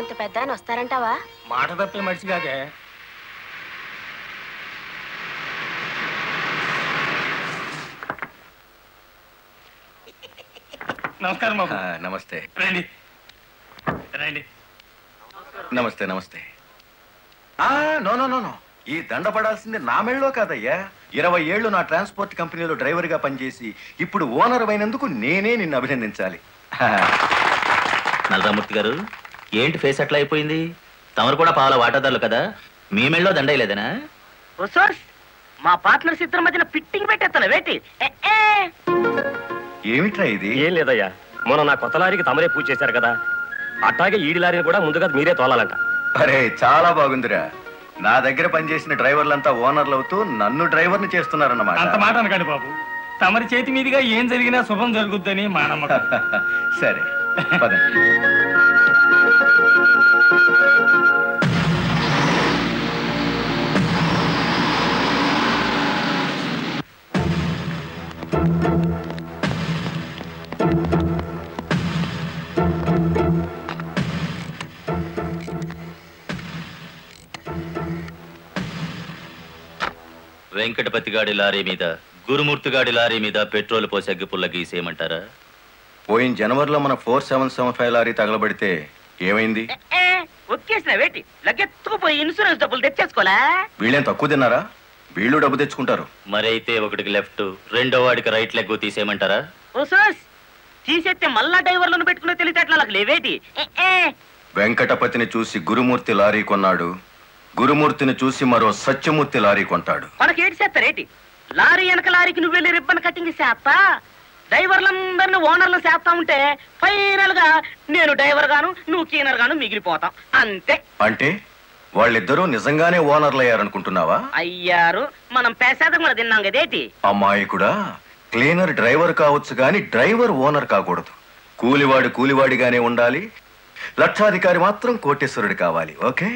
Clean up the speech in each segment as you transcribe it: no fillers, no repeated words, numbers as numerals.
ఇంత పెద్ద ఆయన వస్తారంటావా? మాట తప్పే మనిషి కాదే. నమస్కారం బాబు. నమస్తే. రండి రండి. నమస్తే నమస్తే. నో నో నో నో, ఈ దండ పడాల్సింది నా మెళ్ళలో కాదయ్యా. 20 ఏళ్ళు నా ట్రాన్స్పోర్ట్ కంపెనీలో డ్రైవర్గా పనిచేసి ఇప్పుడు ఓనర్ అయినందుకు నేనే నిన్ను అభినందించాలి. నల్లరామూర్తి గారు, ఏంటి ఫేస్ అట్లా అయిపోయింది? తమరు కూడా పాల వాటాదారులు కదా, మీ మెళ్ళలో దండయలేదనా? మా పార్ట్నర్స్ ఇద్దరి మధ్యన ఫిట్టింగ్ పెట్టేస్తాను వేటి. ఏమిట్రా ఇది? ఏం లేదయ్యా, మొన్న నా కొత్త లారీకి తమరే పూజ చేశారు కదా, అట్లాగే ఈడి లారీని కూడా ముందుగా మీరే తోలాలంట. అరే చాలా బాగుందిరా. నా దగ్గర పనిచేసిన డ్రైవర్లంతా ఓనర్లు అవుతూ నన్ను డ్రైవర్ని చేస్తున్నారన్నమాట. అంత మాట అనకండి బాబు. తమరి చేతి మీదుగా ఏం జరిగినా శుభం జరుగుద్దని మా నమ్మకం. సరే పదండి. వెంకటపతి గాడి లారీ మీద, గురుమూర్తి గాడి లారీ మీద పెట్రోల్ పోసి అగ్గిపుల్ల గీసేయమంటారా? పోయిన జనవరిలో మన 4775 లారీ తగలబడితే ఏమైంది? ఒక్కేసిన వేటి లగ్గెత్తుకుపోయి ఇన్సూరెన్స్ డబ్బులు తెచ్చేసుకోలే. వీళ్ళేం తక్కువ తిన్నారా? వీళ్ళు డబ్బు తెచ్చుకుంటారు. మరైతే ఒకటికి లెఫ్ట్, రెండో వాడికి రైట్ లెగ్ తీసేయమంటారా? ఓ సోస్, తీసేస్తే మళ్ళా డ్రైవర్లను పెట్టుకునే తెలిసేట్లా లేవేటి. వెంకటపతిని చూసి గురుమూర్తి లారీ కొన్నాడు, గురుమూర్తిని చూసి మరో సత్యమూర్తి లారీ కొంటాడు. మనకి ఏటి చేస్తారేటి? లారీ వెనక లారీకి నువ్వు వెళ్ళి రిబ్బన్ కటింగ్ చేస్తా, డ్రైవర్లందరినీ ఓనర్లు చేస్తా ఉంటే ఫైనల్ గా నేను డ్రైవర్ గాను నువ్వు క్లీనర్ గాను మిగిలిపోతాం అంతే. అంటే వాళ్ళిద్దరూ నిజంగానే ఓనర్లు అయ్యారనుకుంటున్నావా? అయ్యారు, మనం పేసాదం కూడా తిన్నాం కదేటి. అమ్మాయి కూడా క్లీనర్ డ్రైవర్ కావచ్చు గాని డ్రైవర్ ఓనర్ కాకూడదు. కూలివాడు కూలివాడిగానే ఉండాలి, లక్షాధికారి మాత్రం కోటేశ్వరుడు కావాలి. ఓకే?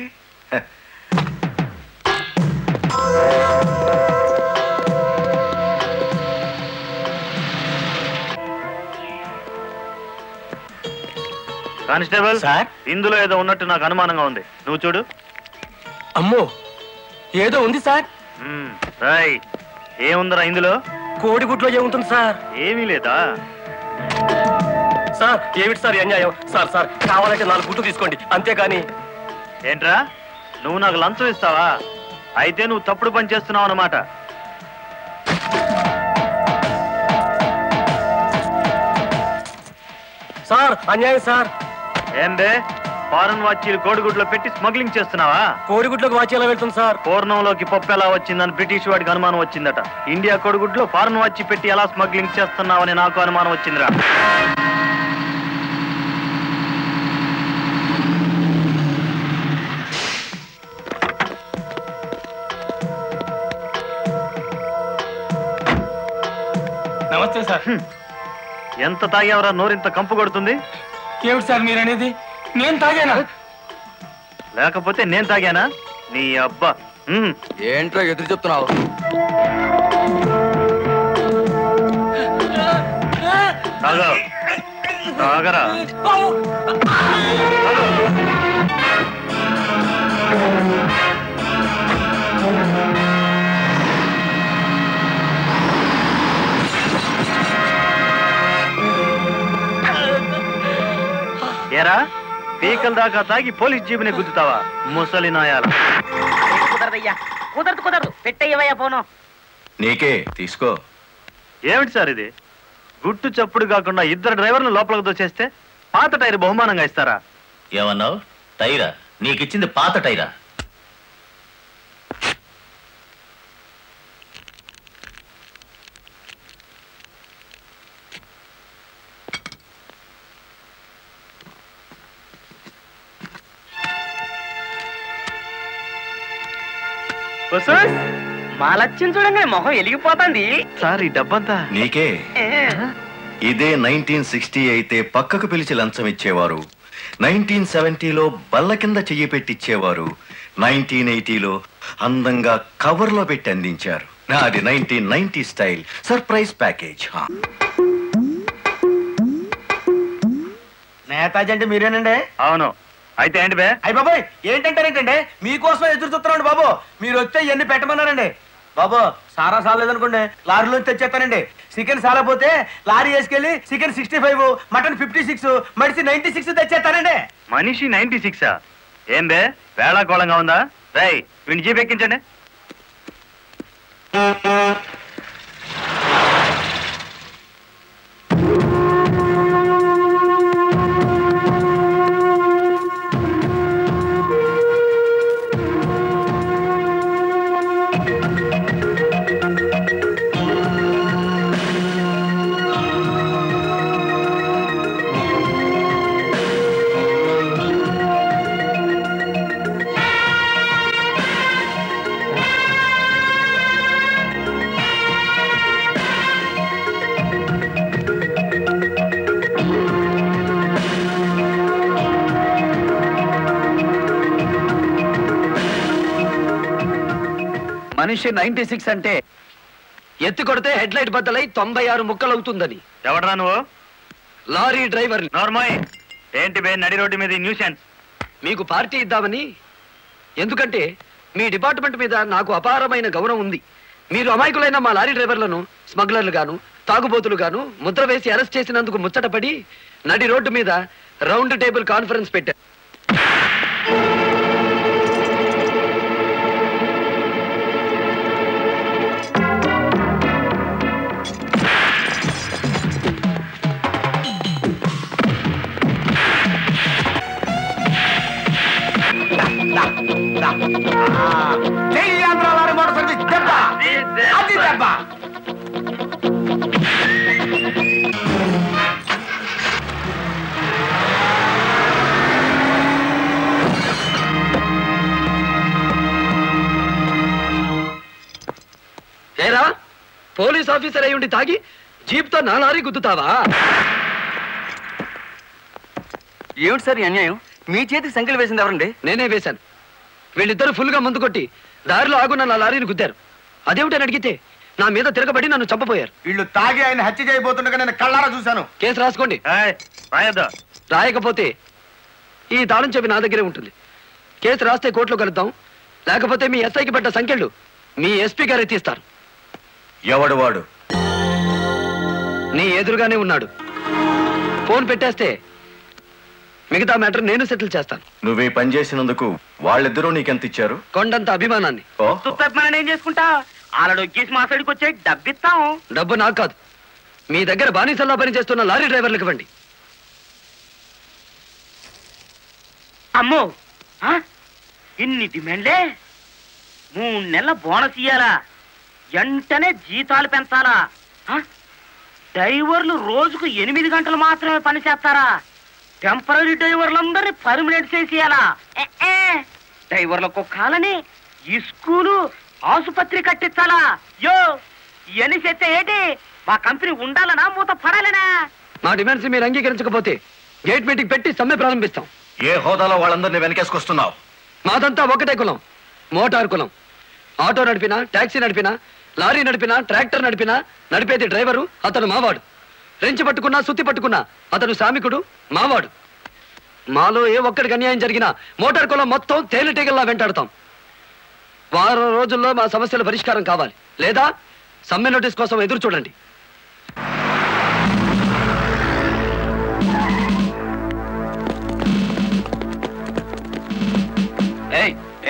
కానిస్టేబుల్ సార్, ఇందులో ఏదో ఉన్నట్టు నాకు అనుమానంగా ఉంది, నువ్వు చూడు. అమ్మో, ఏదో ఉంది సార్. రైట్, ఏముందరా ఇందులో? కోడిగుడ్లో ఏముంటుంది సార్? ఏమీ లేదా సార్? ఏమిటి సార్ అన్యాయం? సార్ సార్ కావాలంటే 4 గుడ్లు తీసుకోండి, అంతేకాని. ఏంట్రా, నువ్వు నాకు లంచం ఇస్తావా? అయితే నువ్వు తప్పుడు పని చేస్తున్నావు అన్నమాట. సార్ అన్యాయం సార్. ఏందే, ఫారెన్ వాచీలు కోడిగుడ్లో పెట్టి స్మగ్లింగ్ చేస్తున్నావా? కోడిగుడ్లోకి వాచ్ ఎలా వెళ్తుంది సార్? పూర్ణంలోకి పప్పు ఎలా వచ్చిందని బ్రిటిష్ వాడికి అనుమానం వచ్చిందట. ఇండియా కోడిగుడ్లో ఫారెన్ వాచీ పెట్టి ఎలా స్మగ్లింగ్ చేస్తున్నావని నాకు అనుమానం వచ్చిందిరా. నమస్తే సార్. ఎంత తాగేవరా నోరింత కంపు కొడుతుంది? ఏమిటి సార్ మీరు అనేది? నేను తాగానా? లేకపోతే నేను తాగానా? నీ అబ్బా. ఏంట్రా ఎదురు చెప్తున్నావు? తాగా, తాగరా. ఏరా, పీకల దాకా తాగి పోలీస్ జీబుని గుద్దుతావా ముసలి నాయాల? కుదరదయ్యా, కుదరదు, పెట్టయ్యవయ్యా పోను. నీకే తీసుకో. ఏమిటి సార్ ఇది? గుట్టు చప్పుడు కాకుండా 2 డ్రైవర్లు లోపలికి దోచేస్తే పాత టైర్ బహుమానంగా ఇస్తారా? ఏమన్నావు? టైరా? నీకిచ్చింది పాత టైరా? మా లక్ష్యం చూడంగా మొహం వెలిగిపోతుంది. సార్ ఈ డబ్బంతా నీకే. ఇదే 1960 అయితే పక్కకు పిలిచి లంచం ఇచ్చేవారు, 1970లో బల్ల కింద చెయ్యి పెట్టిచ్చేవారు, 1980లో అందంగా కవర్లో పెట్టి అందించారు. నాది 1990 స్టైల్ సర్ప్రైజ్ ప్యాకేజ్. నేతాజీ అంటే మీరేనండి? అవును. అయితే ఏంటి బే? అయ్యి బాబాయ్ ఏంటంటారేంటండి, మీకోసం ఎదురు చూస్తున్నాండి బాబు. మీరు వస్తే ఇవన్నీ పెట్టమన్నారండి బాబు. సారా సాలేదనుకోండి లారీలో తెచ్చేస్తానండి. చికెన్ సాలపోతే లారీ వేసుకెళ్ళి చికెన్ 65, మటన్ 56, మనిషి 96 తెచ్చేస్తానండి. మనిషి 96? ఏం బే వేళాకోళంగా ఉందా? రై వీడిని జీప్ ఎక్కించండి. మనిషి 96 అంటే ఎత్తి కొడితే హెడ్ లైట్ బద్దలై 96 ముక్కలు అవుతుందని. ఎవడరా నువ్వు? Lorry driver. నార్మల్ ఏంటి బే నడి రోడ్డు మీద న్యూసెన్స్? మీకు పార్టీ ఇద్దామని. ఎందుకంటే మీ డిపార్ట్మెంట్ మీద నాకు అపారమైన గౌరవం ఉంది. మీరు అమాయకులైన మా లారీ డ్రైవర్లను స్మగ్లర్లు గాను తాగుబోతులు గాను ముద్ర వేసి అరెస్ట్ చేసినందుకు ముచ్చటపడి నడి రోడ్డు మీద రౌండ్ టేబుల్ కాన్ఫరెన్స్ పెట్టారు. ఏరా పోలీస్ ఆఫీసర్ అయి ఉండి తాగి జీప్తో నా లారీ గుద్దుతావా? ఏమిటి సార్ అన్యాయం? మీ చేతి సంఖ్యలు వేసింది ఎవరండి? నేనే వేశాను. వీళ్ళిద్దరు ఫుల్ గా ముందు కొట్టి దారిలో ఆగున్న నా లారీని గుద్దారు. అదేమిటని అడిగితే నా మీద తిరగబడి నన్ను చంపపోయారు. వీళ్ళు తాగి ఆయన హత్య చేయబోతుండగా నేను కళ్ళారా చూశాను. కేసు రాసుకోండి. రాయద్దా? రాయకపోతే ఈ తాళం చెవి నా దగ్గరే ఉంటుంది. కేసు రాస్తే కోర్టులో కలుద్దాం. లేకపోతే మీ ఎస్ఐకి పడ్డ సంఖ్యలు మీ ఎస్పీ గారు ఎత్తిస్తారు. ఎవడు వాడు? నీ ఎదురుగానే ఉన్నాడు. ఫోన్ పెట్టేస్తే మిగతా మ్యాటర్ నేను సెటిల్ చేస్తాను. నువ్వు ఈ పని చేసినందుకు వాళ్ళిద్దరూ నీకెంత ఇచ్చారు? కొండంత అభిమానాన్ని. మనం ఏం చేసుకుంటా? ఆలడు గీసి మా సైడ్కి వచ్చే డబ్బిస్తాం. డబ్బు నాకు కాదు, మీ దగ్గర బానిసల్లా పనిచేస్తున్న లారీ డ్రైవర్లకు ఇవ్వండి. అమ్మో ఇన్ని డిమాండ్లే. 3 నెలల బోనస్ ఇయ్యాలా? వెంటనే జీతాలు పెంచాలా? డ్రైవర్లు రోజుకు 8 గంటలు మాత్రమే పని చేస్తారా? టెంపరీ డ్రైవర్లందరినీ పర్మనెంట్ చేసేయాలా? డ్రైవర్లకు కాలని ఈ స్కూలు ఆసుపత్రి కట్టించాలా? యో ఇవన్నీ చేస్తే ఏంటి? మా కంపెనీ ఉండాలనా మూత పడాలనా? మా డిమాండ్స్ మీరు అంగీకరించకపోతే గేట్ మీటింగ్ పెట్టి సమ్మె ప్రారంభిస్తాం. ఏ హోదాలో వాళ్ళందరినీ వెనకేసుకొస్తున్నావు? మాదంతా ఒకటే కులం, మోటార్ కులం. ఆటో నడిపినా, టాక్సీ నడిపినా, లారీ నడిపినా, ట్రాక్టర్ నడిపినా నడిపేది డ్రైవరు. అతను మావాడు. రెంచి పట్టుకున్నా, సుత్తి పట్టుకున్నా అతను శ్రామికుడు, మావాడు. మాలో ఏ ఒక్కడికి అన్యాయం జరిగినా మోటార్ కులం మొత్తం తేలిటీగల్లా వెంటాడుతాం. వారం రోజుల్లో మా సమస్యల పరిష్కారం కావాలి. లేదా సమ్మె నోటీస్ కోసం ఎదురు చూడండి.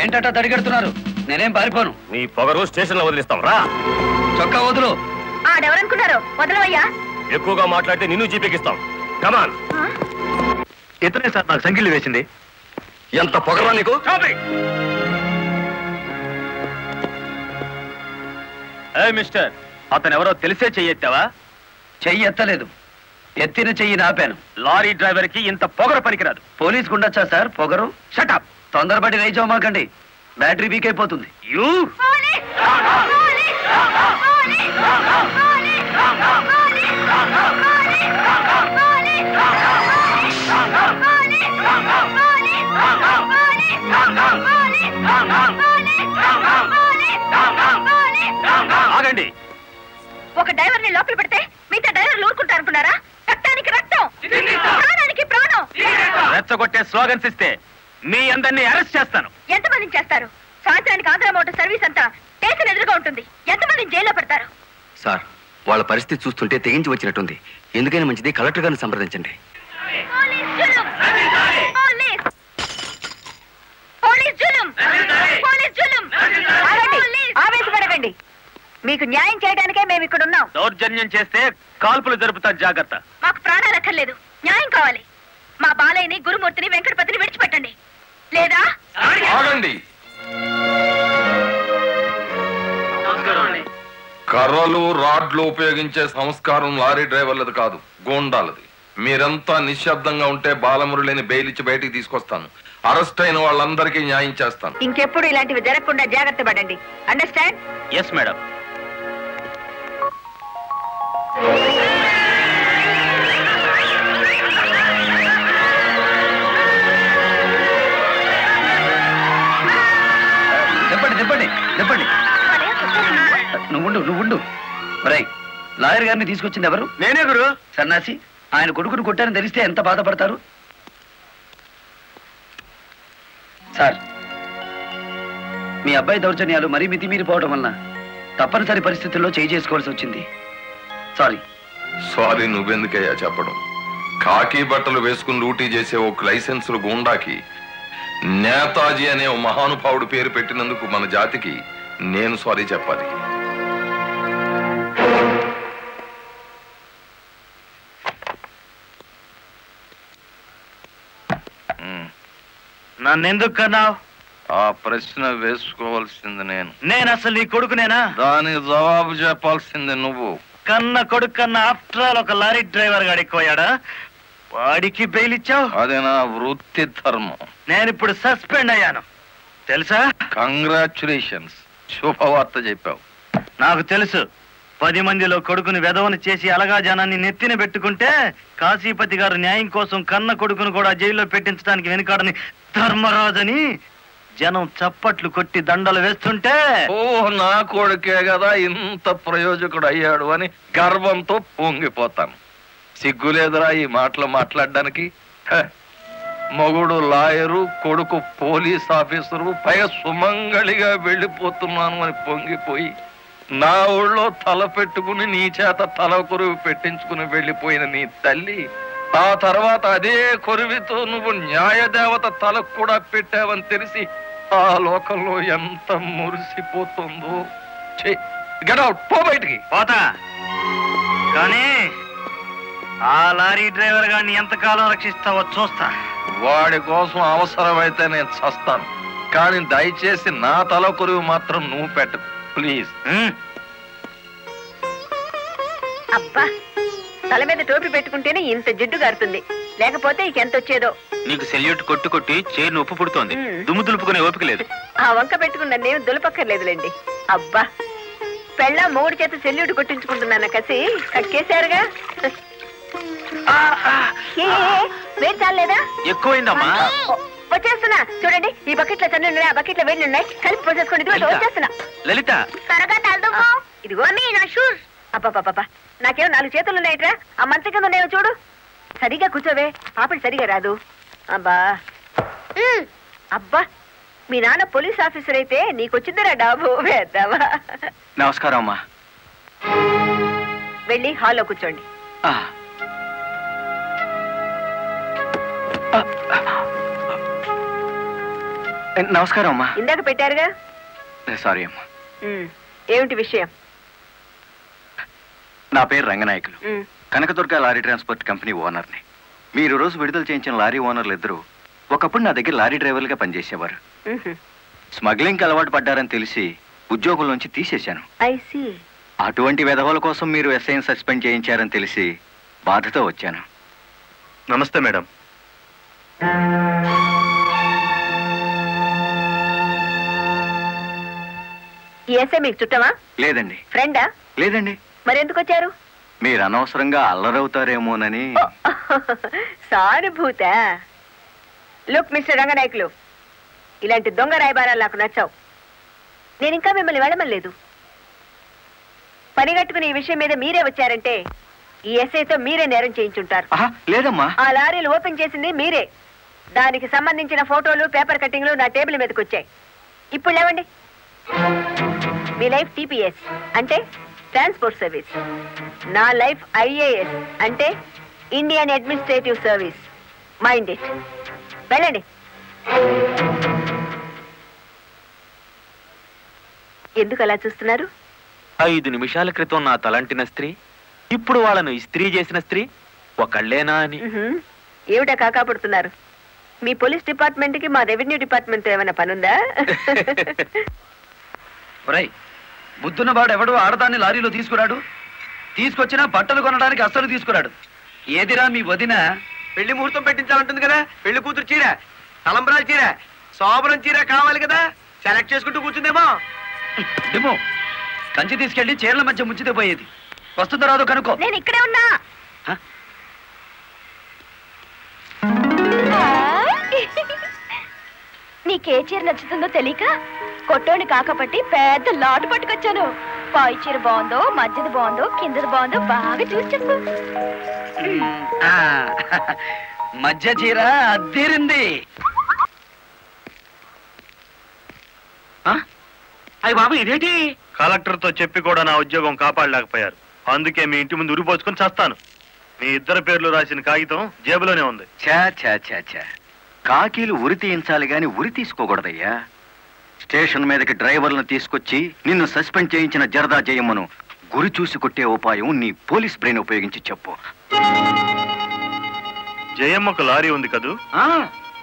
ఏంటట తడిగడుతున్నారు? నేనేం పారిపోను. నీ పొగరు స్టేషన్ లో వదిలిస్తాం రా. చొక్కా వదులు. ఆడెవరనుకున్నారు? వదలవయ్యా. ఎక్కువగా మాట్లాడితే నిన్ను జీపెక్కిస్తాం. కమాన్. ఇతనే సార్ నాకు సంఖ్యలు వేసింది. ఎంత పొగరా నీకు? మిస్టర్, అతను ఎవరో తెలిసే చెయ్యెత్తావా? చెయ్యి ఎత్తలేదు, ఎత్తిన చెయ్యి నాపాను. లారీ డ్రైవర్ కి ఇంత పొగరు పనికిరాదు. పోలీసుకు ఉండొచ్చా సార్ పొగరు? షటప్. తొందరపడి రైచోమాకండి, బ్యాటరీ వీక్ అయిపోతుంది. యూ ఆగండి. ఒక డ్రైవర్ ని లోపల పెడితే మిగతా డ్రైవర్లు ఊరుకుంటారు అనుకున్నారా? రక్తానికి రక్తం, ప్రాణానికి ప్రాణం. రెచ్చగొట్టే స్లోగన్స్ ఇస్తే మీ అందరినీ అరెస్ట్ చేస్తాను. ఎంతమందిని చేస్తారు? సాయంత్రానికి ఆంధ్ర మోటార్ సర్వీస్ అంతా స్టేషన్ ఎదురుగా ఉంటుంది. ఎంతమందిని జైల్లో పెడతారు? సార్, వాళ్ళ పరిస్థితి చూస్తుంటే తెగించి వచ్చినట్టుంది. ఎందుకైనా మంచిది కలెక్టర్ గారిని సంప్రదించండి. ఆవేశపడకండి. మీకు న్యాయం చేయడానికే మేము ఇక్కడ ఉన్నాం. దౌర్జన్యం చేస్తే కాల్పులు జరుపుతారు, జాగ్రత్త. మాకు ప్రాణాలు అక్కర్లేదు, న్యాయం కావాలి. మా బాలయ్యని, గురుమూర్తిని, వెంకటపతిని విడిచిపెట్టండి. లేదా ఆగండి. కర్రలు రాడ్లు ఉపయోగించే సంస్కారం లారీ డ్రైవర్లది కాదు, గోండాలది. మీరంతా నిశ్శబ్దంగా ఉంటే బాలమురళిని బెయిలిచ్చి బయటికి తీసుకొస్తాను. అరెస్ట్ అయిన వాళ్ళందరికీ న్యాయం చేస్తాను. ఇంకెప్పుడు ఇలాంటివి జరగకుండా జాగ్రత్త పడండి. అండర్స్టాండ్? Yes madam. చెప్పండి. నువ్వుండు. రై, లాయర్ గారిని తీసుకొచ్చింది ఎవరు? నేనే గురు. సన్నాసి, ఆయన కొడుకును కొట్టారని తెలిస్తే ఎంత బాధపడతారు? సార్, మీ అబ్బాయి దౌర్జన్యాలు మరీ మితిమీరిపోవడం వలన తప్పనిసరి పరిస్థితుల్లో చేయి చేసుకోవాల్సి వచ్చింది. సారీ నువ్వెందుకయ్యా చెప్పడం? కాకి బట్టలు వేసుకుని డ్యూటీ చేసే ఒక లైసెన్సులు గుండాకి నేతాజీ అనే ఓ మహానుభావుడు పేరు పెట్టినందుకు మన జాతికి నేను సారీ చెప్పాలి. నన్నెందుకు కన్నావు? ఆ ప్రశ్న వేసుకోవాల్సింది నేను అసలు నీ కొడుకునేనా? దానికి జవాబు చెప్పాల్సింది నువ్వు. కన్న కొడుకు కన్నా ఆఫ్టర్ ఆల్ ఒక లారీ డ్రైవర్ గాడు ఎక్కువయ్యాడా? వాడికి బెయిల్ ఇచ్చావు? అదే నా వృత్తి ధర్మం. నేను ఇప్పుడు సస్పెండ్ అయ్యాను తెలుసా? కంగ్రాచులేషన్స్, శుభవార్త చెప్పావు. నాకు తెలుసు. 10 మందిలో కొడుకుని వెధవను చేసి అలగా జనాన్ని నెత్తిన పెట్టుకుంటే కాశీపతి గారు న్యాయం కోసం కన్న కొడుకును కూడా జైల్లో పెట్టించడానికి వెనుకాడని ధర్మరాజని జనం చప్పట్లు కొట్టి దండలు వేస్తుంటే, ఓ నా కొడుకే కదా ఇంత ప్రయోజకుడు అయ్యాడు అని గర్వంతో పొంగిపోతాను. సిగ్గులేదురా ఈ మాటలు మాట్లాడడానికి? మొగుడు లాయరు, కొడుకు పోలీస్ ఆఫీసరు, పైగా సుమంగళిగా వెళ్ళిపోతున్నాను అని పొంగిపోయి నా ఊళ్ళో తల పెట్టుకుని నీ చేత తల కొరువు పెట్టించుకుని వెళ్ళిపోయిన నీ తల్లి ఆ తర్వాత అదే కొరువితో నువ్వు న్యాయదేవత తలకు కూడా పెట్టావని తెలిసి ఆ లోకంలో ఎంత మురిసిపోతుందో. గెట్ అవుట్, పో బయటికి. పోతా, కానీ ఆ లారీ డ్రైవర్ గారిని ఎంతకాలం రక్షిస్తావో చూస్తా. వాడి కోసం అవసరమైతే నేను చస్తాను, కానీ దయచేసి నా తల కొరువు మాత్రం నువ్వు పెట్టకు ప్లీజ్. అబ్బా, తల మీద టోపీ పెట్టుకుంటేనే ఇంత జిడ్డు గారుతుంది, లేకపోతే ఇకెంత వచ్చేదో. నీకు సెల్యూట్ కొట్టి చేరు ఉప్పు పుడుతోంది, దుమ్ము దులుపుకునే ఓపిక లేదు. ఆ వంక పెట్టుకున్న నేను దులపక్కర్లేదులేండి. అబ్బా, పెళ్ళ మూడు చేత సెల్యూట్ కొట్టించుకుంటున్నాను కసి కక్కేశారుగా. వేడి చాలేదా? ఎక్కువైందమ్మా. వచ్చేస్తున్నా చూడండి, ఈ బకెట్ లో తన్ను ఉన్నాయి, ఆ బకెట్ లో వేళ్ళు ఉన్నాయి, కలిపి పోసేసుకోండి. వచ్చేస్తున్నా. లలిత, త్వరగా తలదుకో. ఇదిగో నా షూస్. అబ్బా, నాకేమో 4 చేతులు ఉన్నాయిట్రా. ఆ మంచం కింద ఉన్నాయో చూడు. సరిగా కూర్చోవే, పాపడి సరిగా రాదు. అబ్బా, మీ నాన్న పోలీస్ ఆఫీసర్ అయితే నీకొచ్చిందిరా డాబు వేద్దావా. నమస్కారం అమ్మా. వెళ్ళి హాల్లో కూర్చోండి. నమస్కారం అమ్మా. ఇందాక పెట్టారుగా. సారీ అమ్మా. ఏమిటి విషయం? నా పేరు Ranganayakulu, Kanakadurga lorry transport company ఓనర్ని. మీరు రోజు విడుదల చేయించిన లారీ ఓనర్లు ఇద్దరు ఒకప్పుడు నా దగ్గర లారీ డ్రైవర్లుగా పనిచేసేవారు. స్మగ్లింగ్ అలవాటు పడ్డారని తెలిసి ఉద్యోగం నుంచి తీసేశాను. అటువంటి వెధవల కోసం మీరు ఎస్ఐని సస్పెండ్ చేయించారని తెలిసి బాధతో వచ్చాను. నమస్తే మేడం. ఈ ఎస్ఐ మీకు చుట్టమా? లేదండి. ఫ్రెండా? లేదండి. మరెందుకు వచ్చారు? మీరు అనవసరంగా అల్లరవుతారేమోనని. సానుభూత. లుక్ మిస్టర్ రంగనాయకులు, ఇలాంటి దొంగ రాయబారాలు నాకు నచ్చావు. నేను ఇంకా మిమ్మల్ని వెళ్ళమలేదు. పనిగట్టుకుని ఈ విషయం మీద మీరే వచ్చారంటే ఈ ఎస్ఐతో మీరే నేరం చేయించుంటారు. లేదమ్మా, ఆ లారీలు ఓపెన్ చేసింది మీరే. దానికి సంబంధించిన ఫోటోలు పేపర్ కట్టింగ్లు నా టేబుల్ మీదకి వచ్చాయి. ఇప్పుడు లేవండి. మీ లైఫ్ టీపీఎస్ అంటే ట్రాన్స్పోర్ట్ సర్వీస్, నా లైఫ్ ఐఏఎస్ అంటే Indian administrative service. Mind it. వెళ్ళండి. ఎందుకు అలా చూస్తున్నారు? 5 నిమిషాల క్రితం నా తలంటిన స్త్రీ ఇప్పుడు వాళ్ళను ఇస్త్రీ చేసిన స్త్రీ ఒకళ్ళేనా అని. ఏమిటా కాకాపడుతున్నారు? మీ పోలీస్ డిపార్ట్మెంట్ కి మా రెవెన్యూ డిపార్ట్మెంట్ ఏమైనా పనుందా? బుద్ధున్నవాడు ఎవడు ఆడదాన్ని లారీలో తీసుకురాడు, తీసుకొచ్చినా బట్టలు కొనడానికి అస్సలు తీసుకురాడు. ఏదిరా మీ వదిన? పెళ్లి ముహూర్తం పెట్టించాలంటుంది కదా. పెళ్లి కూతురు చీర, తలంబ్రాల చీర, శోభనం చీర కావాలి కదా. సెలెక్ట్ చేసుకుంటూ కూర్చుందేమో. డిమో కంచి తీసుకెళ్లి చీరల మధ్య ముంచితే పోయేది. వస్తుందో రాదో కనుక్కో. నేను ఇక్కడే ఉన్నా. నీకే చీర నచ్చుతుందో తెలియక కొట్టోని కాకపట్టి పెద్ద లాటు పట్టుకొచ్చాను. పై చీర బాగుందో, మధ్యది బాగుందో, కిందది బాగుందో బాగా చూసి చెప్పు. మధ్య చీర అద్దీరింది. అయ్యి బాబు ఇదేంటి? కలెక్టర్ తో చెప్పి కూడా నా ఉద్యోగం కాపాడలేకపోయారు. అందుకే మీ ఇంటి ముందు ఉరిపోసుకొని చేస్తాను. మీ ఇద్దరు పేర్లు రాసిన కాగితం జేబులోనే ఉంది. చా కాకీలు ఉరి తీయించాలి గాని ఉరి తీసుకోకూడదయ్యా. స్టేషన్ మీదకి డ్రైవర్లను తీసుకొచ్చి నిన్ను సస్పెండ్ చేయించిన జరదా జయమ్మను గురి చూసి కొట్టే ఉపాయం నీ పోలీస్ బ్రెయిన్ ఉపయోగించి చెప్పు. జయమ్మకు లారీ ఉంది కదూ?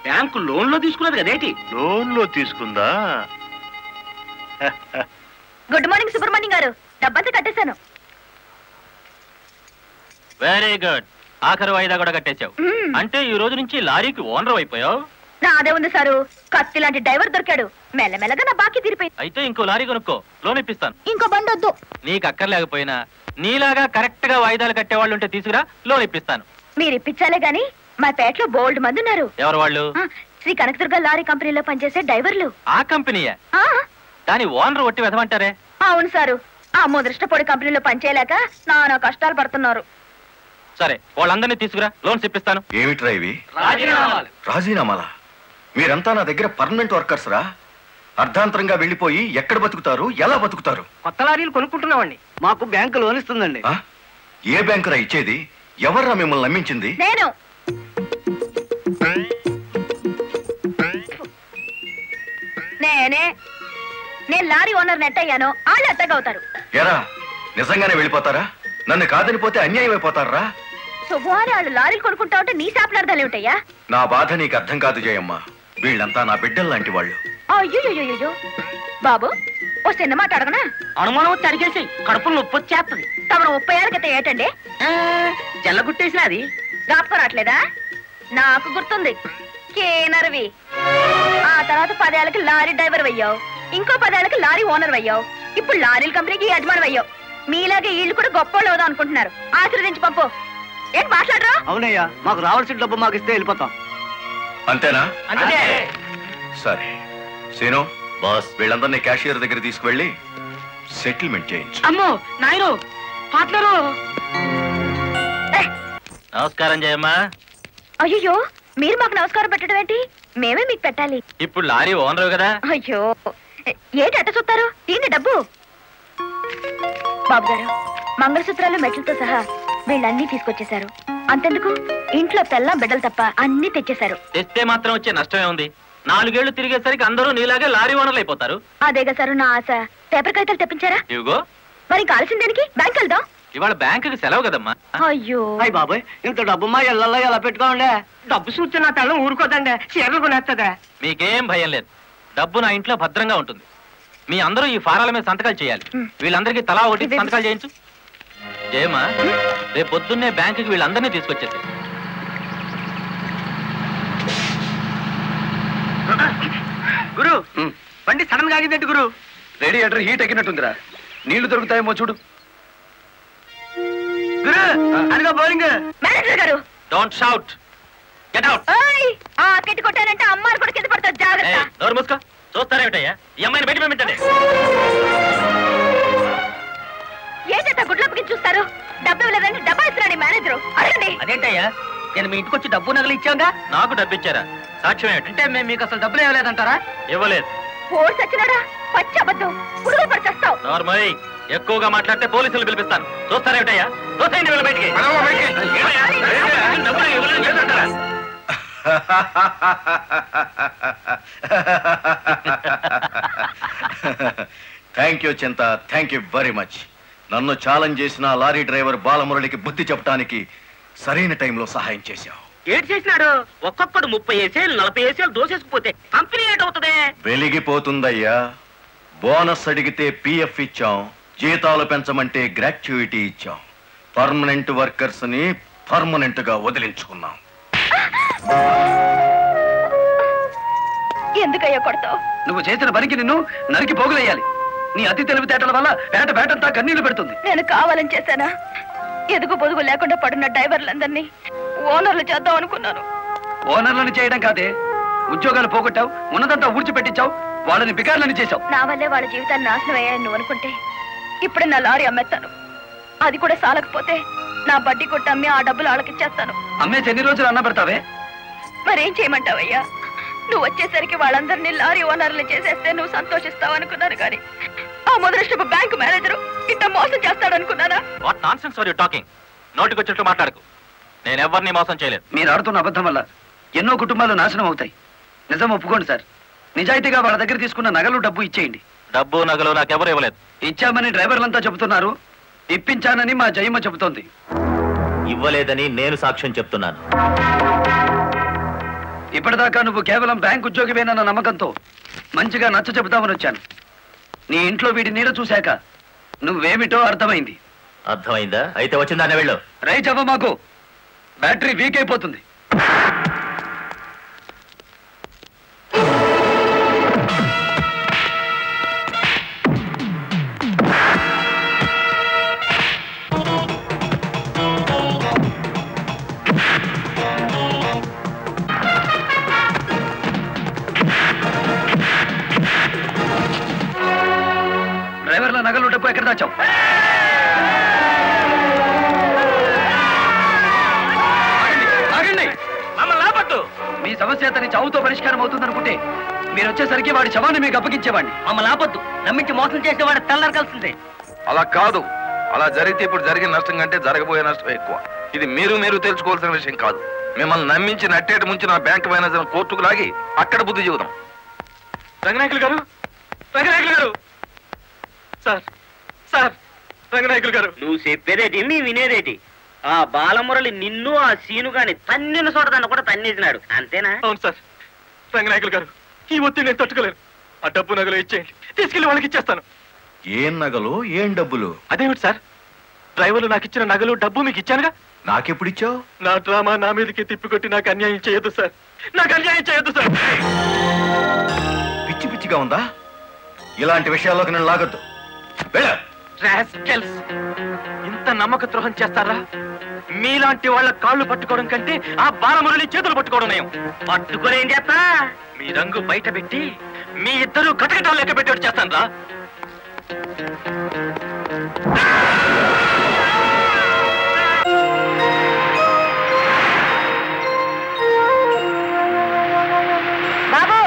బ్యాంకు లోన్ లో తీసుకున్నది కదేటి? లోన్ లో తీసుకుందా? గుడ్ మార్నింగ్ సుబ్రహ్మణ్యం గారు. డబ్బంతా కట్టేశాను. Very good. ఆఖరి వాయిదా కూడా కట్టేశావు. అంటే ఈ రోజు నుంచి లారీకి ఓనర్ అయిపోయావు. నాదే ఉంది సారు. కత్తి లాంటి డ్రైవర్ దొరికాడు. మెల్లమెల్లగా నా బాకీ తీరిపోయింది. అయితే ఇంకో లారీ కొనుక్కో, లోన్ ఇప్పిస్తాను. ఇంకో బండి వద్దు. నీకు అక్కర్లేకపోయినా నీలాగా కరెక్ట్ గా వాయిదాలు కట్టేవాళ్ళు ఉంటే తీసుకురా, లోన్ ఇప్పిస్తాను. మీరు ఇప్పించాలే గాని మా పేటలో బోల్డ్ మంది ఉన్నారు. ఎవరు వాళ్ళు? శ్రీ కనకదుర్గ లారీ కంపెనీలో పనిచేసే డ్రైవర్లు. ఆ కంపెనీయా? దాని ఓనర్ ఒట్టి వెదమంటారే? అవును సారు. ఆ ముదృష్టపొడి కంపెనీలో పనిచేయలేక నానా కష్టాలు పడుతున్నారు. సరే, వాళ్ళందరినీ తీసుకురా, లోన్స్ ఇప్పిస్తాను. ఏమిట్రా ఇవి? రాజీనామాలా? మీరంతా నా దగ్గర పర్మనెంట్ వర్కర్స్ రా. అర్ధాంతరంగా వెళ్ళిపోయి ఎక్కడ బతుకుతారు, ఎలా బతుకుతారు? కొత్త లారీలు కొనుక్కుంటున్నామండి. మాకు బ్యాంకు లోన్ ఇస్తుందండి. ఏ బ్యాంకురా ఇచ్చేది? ఎవర్రా మిమ్మల్ని నమ్మించింది? నేను. నేను లారీ ఓనర్ నెట్ అయ్యాను. వాళ్ళు అత్తగవుతారు. ఎరా నిజంగానే వెళ్ళిపోతారా? నన్ను కాదని పోతే అన్యాయం అయిపోతారా? శుభవారి వాళ్ళు లారీలు కొనుక్కుంటా ఉంటే నీ శాపలార్థాలు ఏమిటయ్యా? నా బాధ నీకు అర్థం కాదు జయమ్మ. వీళ్ళంతా నా బిడ్డలు లాంటి వాళ్ళు. అయ్యో బాబు, ఓ చిన్న మాట అడగనా? అనుమానం వచ్చి అడిగేసి కడుపులు నొప్పి వచ్చేస్తుంది. తమను 30 ఏళ్ళ క్రితం ఏటండి జల్లగుట్టేసిన అది జ్ఞాపకం రావట్లేదా? నాకు గుర్తుంది. కేనర్వి. ఆ తర్వాత 10 ఏళ్ళకి లారీ డ్రైవర్ అయ్యావు. ఇంకో 10 ఏళ్ళకి లారీ ఓనర్ అయ్యావు. ఇప్పుడు లారీల కంపెనీకి యజమాని అయ్యావు. మీలాగే వీళ్ళు కూడా గొప్ప అవుదాం అనుకుంటున్నారు. ఆశీర్వదించి పంపు. ఏంటి మాట్లాడరా? అవునయ్యా, మాకు రావాల్సిన డబ్బు మాకు ఇస్తే వెళ్ళిపోతాం. అంతేనా? అంతే. సరే సీను బాస్, వీళ్ళందరినీ క్యాషియర్ దగ్గర తీసుకువెళ్ళి సెటిల్మెంట్ చేయించు. అమ్మో నాయను పాటలరు. నమస్కారం జయమ్మా. అయ్యో, మీరు మాకు నమస్కారం పెట్టడం ఏంటి? మేమే మీకు పెట్టాలి. ఇప్పుడు లారీ ఓనర్ కదా. అయ్యో, ఏంటి అట్ట చూస్తారు? దీన్ని డబ్బు. బాబు గారు, మంగళసూత్రాలు మెట్లతో సహా వీళ్ళన్నీ తీసుకొచ్చేశారు. అంతెందుకు, ఇంట్లో పెళ్ళం బిడ్డలు తప్ప అన్ని తెచ్చేశారు. తెస్తే మాత్రం వచ్చే నష్టమే ఉంది. 4 ఏళ్లు తిరిగేసరికి అందరూ నీలాగే లారీ ఓనర్లు అయిపోతారు. అదేగా సారు నా ఆశ. పేపర్ కాగితాలు తెప్పించారా? ఇవిగో. మరి కాల్సిన దానికి బ్యాంక్ వెళ్దాం. ఇవాళ బ్యాంకుకి సెలవు కదమ్మా. అయ్యో అయ్యి బాబాయ్, ఇంత డబ్బు మా ఇళ్ళల్లో ఎలా పెట్టుకోండి? డబ్బు చూస్తే నా తల్లం ఊరుకోదండి. చీరలు కొనేస్తుందా? మీకేం భయం లేదు. డబ్బు నా ఇంట్లో భద్రంగా ఉంటుంది. మీ అందరూ ఈ ఫారాల మీద సంతకాలు చేయాలి. వీళ్ళందరికీ తలా ఒకటి సంతకాలు చేయించు. జయమ్మా, రేపు పొద్దున్నే బ్యాంకుకి వీళ్ళందరినీ తీసుకొచ్చేసి. గురు, బండి సడన్ గా ఆగిందండి గురు. Radiator heat ఎక్కినట్టుందిరా. నీళ్లు దొరుకుతాయేమో చూడు. గురు, అదిగో బౌలింగ్. మేనేజర్ గారు, డోంట్ షౌట్. Get out. ఆ కెట్టి కొట్టానంటే అమ్మారు కూడా కింద పడతారు. జాగ్రత్త. నోరు మూసుకో. చూస్తారేమిటయ్యా? ఈ అమ్మాయిని బయట పంపించండి. ఏంటంటే గుడ్లప్పకి చూస్తారు? డబ్బు ఇవ్వలేదంటే డబ్బా ఇస్తున్నాడు మేనేజరు. అడగండి. అదేంటయ్యా, నేను మీ ఇంటికి వచ్చి డబ్బు నగలు ఇచ్చాగా. నాకు డబ్బు ఇచ్చారా? సాక్ష్యం ఏమిటి? అంటే మేము మీకు అసలు డబ్బులు ఇవ్వలేదంటారా? ఇవ్వలేదు. ఓడి సచ్చినాడా, పచ్చి అబద్ధం, పురుగులు పడిచేస్తావు. నార్మల్ ఎక్కువగా మాట్లాడితే పోలీసులు పిలిపిస్తాను. చూస్తారేమిటయ్యా? చూస్తాయండి వీళ్ళ బయటికి. డబ్బులు ఇవ్వలేదు చేస్తారా? థ్యాంక్ యూ చింత, థ్యాంక్ యూ వెరీ మచ్. నన్ను ఛాలెంజ్ చేసిన లారీ డ్రైవర్ బాలమురళికి బుద్ధి చెప్పడానికి సరైన టైంలో సహాయం చేశావు. ఏడు చేసినాడు? ఒక్కొక్కడు 30 ఏసేలు 40 ఏసేలు దోసేసుకుపోతే కంపెనీ ఏటవుతుంది? వెలిగిపోతుందయ్యా. బోనస్ అడిగితే పిఎఫ్ ఇచ్చాం, జీతాలు పెంచమంటే గ్రాట్యుయిటీ ఇచ్చాం. పర్మనెంట్ వర్కర్స్ ని పర్మనెంట్ గా వదిలించుకున్నాం. ఎందుకయ్యా కొడతావు? నువ్వు చేసిన పనికి నిన్ను నరికి పోగులేయాలి. నీ అతి తెలివితేటల వల్ల బేటంతా కన్నీళ్లు పెడుతుంది. నేను కావాలని చేశానా? ఎదుగు పొదుగు లేకుండా పడున్న డ్రైవర్లందరినీ ఓనర్లు చేద్దాం అనుకున్నాను. ఓనర్లను చేయడం కాదే, ఉద్యోగాలు పోగొట్టావు, ఉన్నదంతా ఊడ్చిపెట్టించావు, వాళ్ళని బికార్లని చేశావు. నా వల్లే వాళ్ళ జీవితాన్ని నాశనం అయ్యాయని నువ్వు అనుకుంటే ఇప్పుడు నా లారీ అమ్మేస్తాను. అది కూడా సాలకపోతే నా బడ్డీ కొట్టి అమ్మి ఆ డబ్బులు వాళ్ళకి ఇచ్చేస్తాను. అమ్మేసి ఎన్ని రోజులు అన్న పెడతావే? మరేం చేయమంటావయ్యా? నువ్వు వచ్చేసరికి వాళ్ళందరినీ లారీ ఓనర్లు చేసేస్తే నువ్వు సంతోషిస్తావు అనుకున్నాను, కానీ ఆ మొదలష్టపు బ్యాంకు మేనేజరు ఇట్లా మోసం చేస్తాడనుకున్నానా? What nonsense are you talking? నోటికొచ్చినట్టు మాట్లాడకు. నేను ఎవరిని మోసం చేయలేదు. మీరు ఆడుతున్న అబద్ధం వల్ల ఎన్నో కుటుంబాలు నాశనం అవుతాయి. నిజం ఒప్పుకోండి సార్. నిజాయితీగా వాళ్ళ దగ్గర తీసుకున్న నగలు డబ్బు ఇచ్చేయండి. డబ్బు నగలు నాకెవరు ఇవ్వలేదు. ఇచ్చామని డ్రైవర్లంతా చెబుతున్నారు, ఇప్పించానని మా జయమ్మ చెబుతోంది. ఇవ్వలేదని నేను సాక్ష్యం చెప్తున్నాను. ఇప్పటిదాకా నువ్వు కేవలం బ్యాంక్ ఉద్యోగివేనన్న నమ్మకంతో మంచిగా నచ్చ చెబుతామని వచ్చాను. నీ ఇంట్లో వీడి నీడ చూశాక నువ్వేమిటో అర్థమైంది. అర్థమైందా? అయితే వచ్చిందానే వెళ్ళు. రైట్ అవ్వ, మాకు బ్యాటరీ వీక్ అయిపోతుంది. డ్రైవర్ల నగలు డబ్బు ఎక్కడ దాచావు? మీ సమస్య అతని చావుతో పరిష్కారం అవుతుందనుకుంటే మీరు వచ్చేసరికి వాడి శవాన్ని మీకు అప్పగించేవాడిని. మమ్మల్ని ఆపొద్దు. నమ్మించి మోసం చేసేవాడు తెల్లరకాల్సిందే. అలా కాదు. అలా జరిగితే ఇప్పుడు జరిగిన నష్టం కంటే జరగబోయే నష్టం ఎక్కువ. ఇది మీరు తెలుసుకోవాల్సిన విషయం కాదు. మిమ్మల్ని నమ్మించి నట్టేటి ముంచి నా బ్యాంక్ మేనేజర్ కోర్టుకు లాగి అక్కడ బుద్ధి చెబుదాం. రంగనాయకులు గారు, రంగనాయకులు గారు, సార్ సార్, రంగనాయకులు గారు. నువ్వు చెప్పేదేటి, నీ వినేదేటి? ఆ బాలమురళి నిన్ను ఆ సీను గాని తన్నిన చోటదాన్ని కూడా తన్నేసినాడు, అంతేనా? అవును సార్. రంగనాయకులు గారు, ఈ ఒత్తిడి నేను తట్టుకోలేను. ఆ డబ్బు నగలు ఇచ్చేయండి, తీసుకెళ్లి వాళ్ళకి ఇచ్చేస్తాను. ఏం నగలు, ఏం డబ్బులు? అదేమిటి సార్, డ్రైవర్లు నాకు ఇచ్చిన నగలు డబ్బు మీకు ఇచ్చానుగా. నాకెప్పుడు ఇచ్చావు? నా డ్రామా నా మీదకి తిప్పికొట్టి నాకు అన్యాయం చేయొద్దు సార్, నాకు అన్యాయం చేయొద్దు సార్. పిచ్చి పిచ్చిగా ఉందా? ఇలాంటి విషయాల్లోకి నేను లాగొద్దు. ఇంత నమ్మక ద్రోహం చేస్తారా? మీలాంటి వాళ్ళ కాళ్ళు పట్టుకోవడం కంటే ఆ బాలమురళి చేతులు పట్టుకోవడం నయం. పట్టుకొని ఏం చేస్తా? మీ రంగు బయట పెట్టి మీ ఇద్దరు కటకటాలు లెక్క పెట్టేట్టు చేస్తాను రా. బాబు,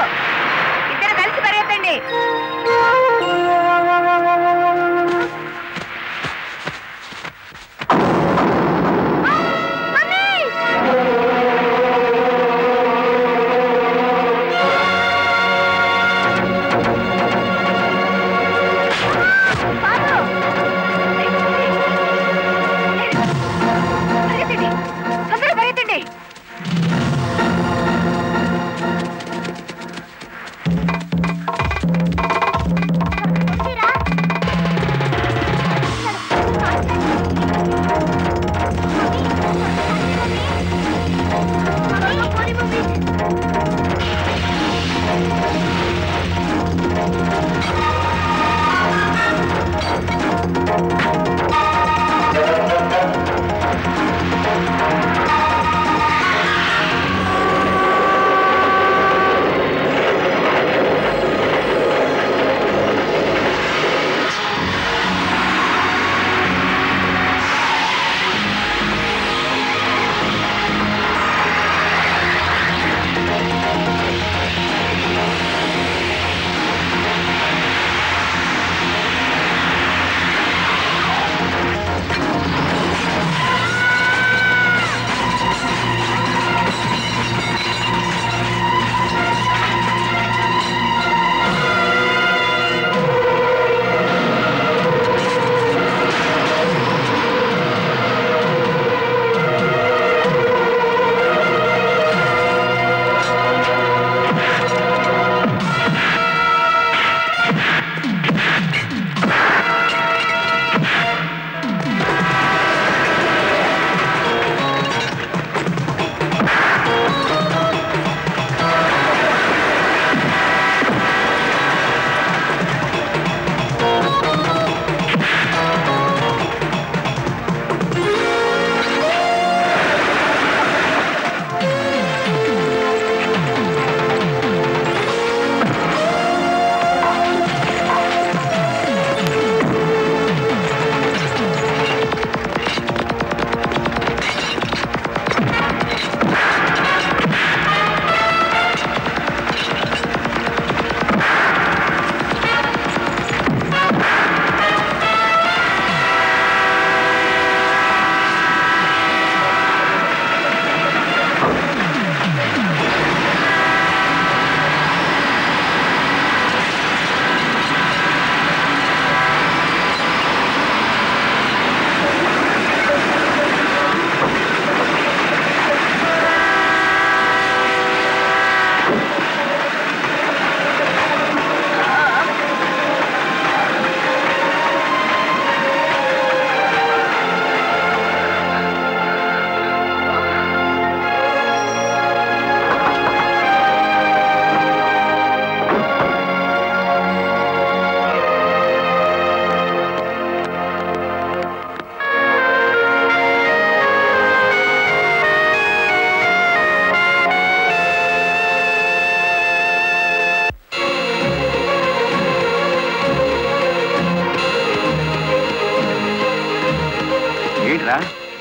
ఇద్దరు కలిసి పరిగెత్తండి. బాబు ఏంట్రా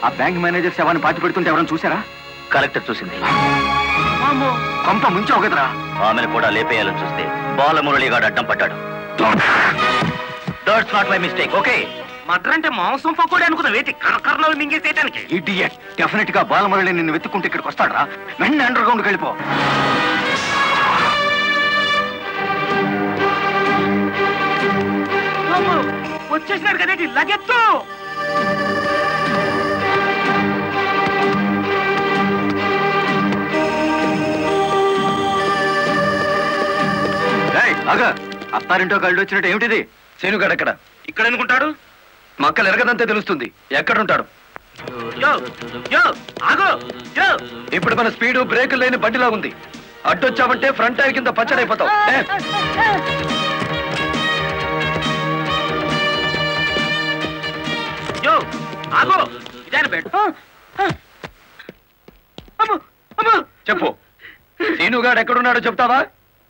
ఆ బ్యాంక్ మేనేజర్ శవాన్ని పాతి పెడుతుంటే ఎవరైనా చూసారా? కలెక్టర్ చూసింది. కొంప ముంచావు కదరా. ఆమెను కూడా లేపేయాలని చూస్తే బాలమురళిగాడు అడ్డం పడ్డాడు. That's not my mistake. Okay, murder అంటే మాంసం పకోడీ అనుకున్న వేటి కర్రలు మింగేసేయడానికి. ఇడియట్, డెఫినెట్ గా బాలమురళి నిన్ను వెతుక్కుంటే ఇక్కడికి వస్తాడరా. వెంటనే అండర్ గ్రౌండ్కి వెళ్ళిపో. వచ్చేసినాడు కదేంటి, లగెత్తు. అత్తారింటో కళ్ళు వచ్చినట్టు ఏమిటిది? శేనుగాడు ఎక్కడ? ఇక్కడ అనుకుంటాడు. మక్కలు ఎరగదంతే తెలుస్తుంది. ఎక్కడుంటాడు? ఇప్పుడు మన స్పీడు బ్రేకులు లేని బండిలా ఉంది. అడ్డొచ్చావంటే ఫ్రంట్ టైర్ కింద పచ్చడైపోతావు. చెప్పు, శీనుగాడు ఎక్కడున్నాడో చెప్తావా?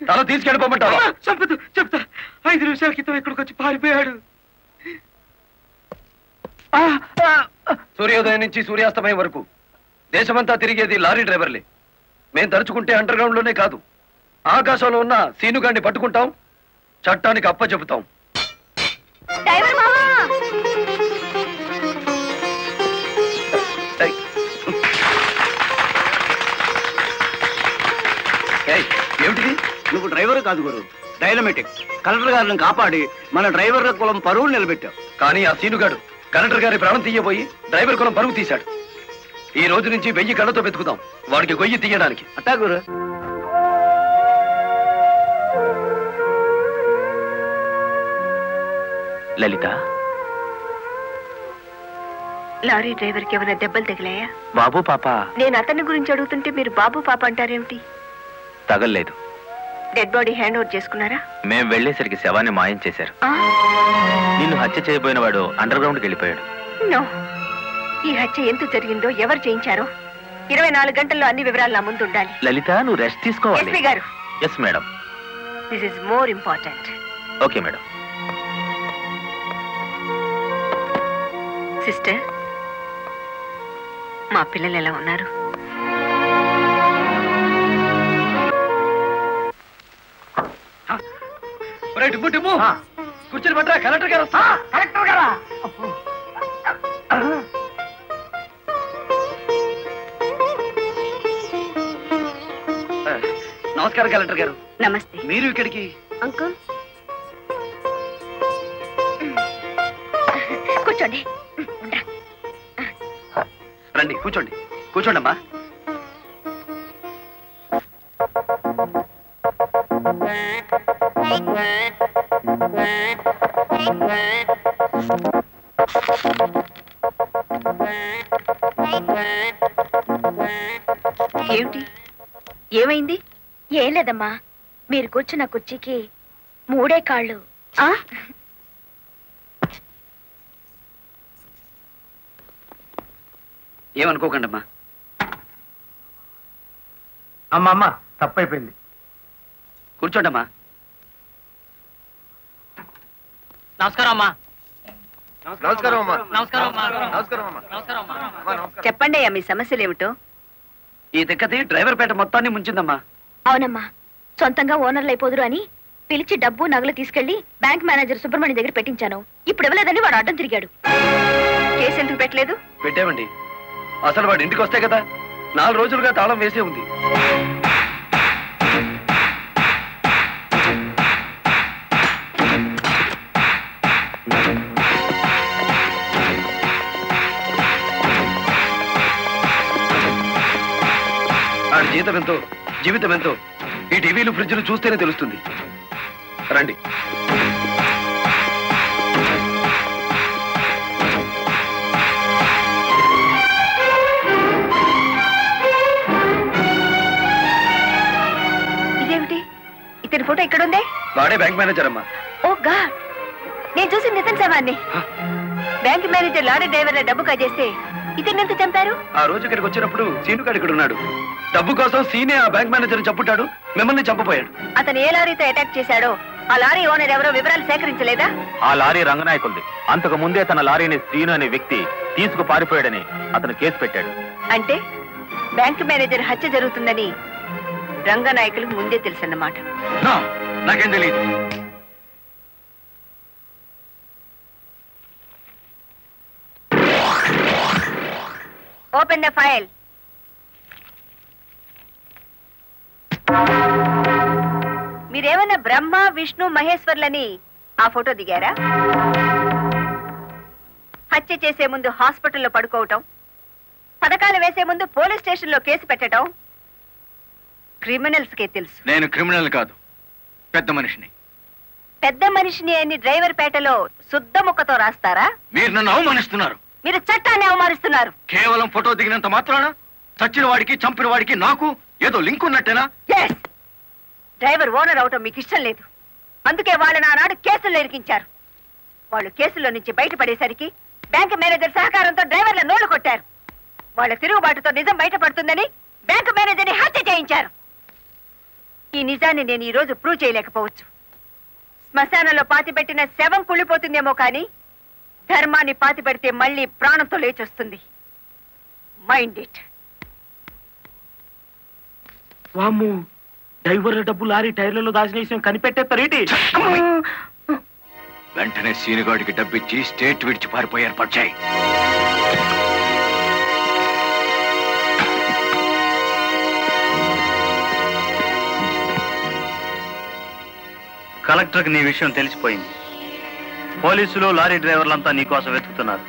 తల తీసుకెళ్ళిపోమంటావా? చెప్తా చెప్తా. 5 నిమిషాల క్రితం ఇక్కడికి వచ్చి పారిపోయాడు. సూర్యోదయం నుంచి సూర్యాస్తమయం వరకు దేశమంతా తిరిగేది లారీ డ్రైవర్లే. మేం తలుచుకుంటే అండర్ గ్రౌండ్ లోనే కాదు, ఆకాశంలో ఉన్న సీనుగాడిని పట్టుకుంటాం, చట్టానికి అప్ప చెబుతాం. ఏమిటిది? నువ్వు డ్రైవర్ కాదు గురు, డైనమెటిక్. కలెక్టర్ గారిని కాపాడి మన డ్రైవర్ల కులం పరువులు నిలబెట్టావు. కానీ ఆ సీనుగాడు కలెక్టర్ గారి ప్రాణం తీయబోయి డ్రైవర్ కులం పరువు తీశాడు. ఈ రోజు నుంచి 1000 కళ్ళతో వెతుకుదాం వాడికి గొయ్యి తీయడానికి. అట్టా గురు. లలిత, లారీ డ్రైవర్ కి ఏమైనా దెబ్బలు తగిలాయా? బాబు పాప. నేను అతని గురించి అడుగుతుంటే మీరు బాబు పాప అంటారేమిటి? తగల్లేదు. డెడ్ బాడీ హ్యాండ్ ఓవర్ చేసుకున్నారా? మేం వెళ్లేసరికి శవాన్ని మాయం చేశారు. నిన్ను హత్య చేయబోయిన వాడు అండర్ గ్రౌండ్కి వెళ్ళిపోయాడు. నో, ఈ హత్య ఎందుకు జరిగిందో, ఎవరు చేయించారో 24 గంటల్లో అన్ని వివరాలు నా ముందు ఉండాలి. లలిత, నువ్వు రెస్ట్ తీసుకోవాలి. SP garu. Yes madam. This is more important. Okay madam. Sister, మా పిల్లలు ఎలా ఉన్నారు? కూర్చొని పట్టరా, కలెక్టర్ గారు వస్తా. కలెక్టర్ గారా? నమస్కారం కలెక్టర్ గారు. నమస్తే. మీరు ఇక్కడికి? అంకుల్ కూర్చోండి. రండి, కూర్చోండి. కూర్చోండమ్మా. ఏమిటి, ఏమైంది? ఏం లేదమ్మా, మీరు కూర్చున్న కుర్చీకి 3 కాళ్ళు. ఏమనుకోకండి అమ్మా. అమ్మా తప్పైపోయింది. కూర్చోండమ్మా. నమస్కారం అమ్మా. నమస్కారం అమ్మా. నమస్కారం అమ్మా. నమస్కారం అమ్మా. నమస్కారం అమ్మా. చెప్పండి అయ్యా, మీ సమస్యలు ఏమిటో. ఈ దిక్కది డ్రైవర్ పేట మొత్తాన్ని ముంచిందమ్మా. అవునమ్మా, సొంతంగా ఓనర్లు అయిపోదురు అని పిలిచి డబ్బు నగలు తీసుకెళ్లి బ్యాంక్ మేనేజర్ సుబ్రహ్మణ్యం దగ్గర పెట్టించాను. ఇప్పుడు ఇవ్వలేదని వాడు అడ్డం తిరిగాడు. కేసు ఎందుకు పెట్టలేదు? పెట్టామండి. అసలు వాడు ఇంటికి వస్తే కదా, 4 రోజులుగా తాళం వేసే ఉంది. ఆడి జీతం ఎంతో, జీవితం ఎంతో ఈ టీవీలు ఫ్రిడ్జ్లు చూస్తేనే తెలుస్తుంది. రండి. ఇదేమిటి, ఇతని ఫోటో ఎక్కడుందే? వాడే బ్యాంక్ మేనేజర్ అమ్మా. ఓ గాడ్, నేను చూసి నితిన్ శవాన్ని. బ్యాంక్ మేనేజర్ లారీ డ్రైవర్ల డబ్బు కాజేస్తే ఇతన్ని ఎంత చంపారు? ఆ రోజు ఇక్కడికి వచ్చినప్పుడు సీనుగాడు ఇక్కడ ఉన్నాడు. డబ్బు కోసం సీనే ఆ బ్యాంక్ మేనేజర్ చంపుతాడు, మిమ్మల్ని చంపపోయాడు. అతను ఏ లారీతో అటాక్ చేశాడో ఆ లారీ ఓనర్ ఎవరో వివరాలు సేకరించలేదా? ఆ లారీ రంగనాయకుల్ది. అంతకు ముందే తన లారీని శ్రీను అనే వ్యక్తి తీసుకు పారిపోయాడని అతను కేసు పెట్టాడు. అంటే బ్యాంక్ మేనేజర్ హత్య జరుగుతుందని రంగనాయకులకు ముందే తెలుసన్నమాట. నాకేం తెలియదు. Open the file. మీరేమన్నా బ్రహ్మ విష్ణు మహేశ్వర్లని ఆ ఫోటో దిగారా? హత్య చేసే ముందు హాస్పిటల్లో పడుకోవటం, పథకాలు వేసే ముందు పోలీస్ స్టేషన్లో కేసు పెట్టడం క్రిమినల్స్ కే తెలుసు. నేను క్రిమినల్ కాదు, పెద్ద మనిషిని. పెద్ద మనిషిని అని డ్రైవర్ పేటలో శుద్ధ ముక్కతో రాస్తారా? మీరు నన్ను అవమానిస్తున్నారు. మీరు చట్టాన్ని అవమానిస్తున్నారు. కేవలం ఫోటో దిగినంత మాత్రాన చచ్చిన వాడికి చంపిన వాడికి నాకు ఏదో లింక్ ఉన్నట్టేనా? డ్రైవర్ ఓనర్ అవటం మీకు ఇష్టం లేదు. అందుకే వాళ్ళని ఆనాడు కేసుల్లో ఇరికించారు. వాళ్ళు కేసులో నుంచి బయటపడేసరికి బ్యాంక్ మేనేజర్ సహకారంతో డ్రైవర్ల నోళ్లు కొట్టారు. వాళ్ళ తిరుగుబాటుతో నిజం బయటపడుతుందని బ్యాంక్ మేనేజర్ని హత్య చేయించారు. ఈ నిజాన్ని నేను ఈ రోజు ప్రూవ్ చేయలేకపోవచ్చు. శ్మశానంలో పాతిపెట్టిన శవం కుళ్ళిపోతుందేమో కానీ ధర్మాన్ని పాతిపెడితే మళ్ళీ ప్రాణంతో లేచొస్తుంది. Mind it. వామ్మో, డ్రైవర్ల డబ్బు లారీ టైర్లలో దాచిన విషయం కనిపెట్టేస్తారేంటి? వెంటనే సీనుగాడికి డబ్బిచ్చి స్టేట్ విడిచి పారిపోయి ఏర్పాటు చేయి. కలెక్టర్కి నీ విషయం తెలిసిపోయింది. పోలీసులు లారీ డ్రైవర్లంతా నీ కోసం వెతుకుతున్నారు.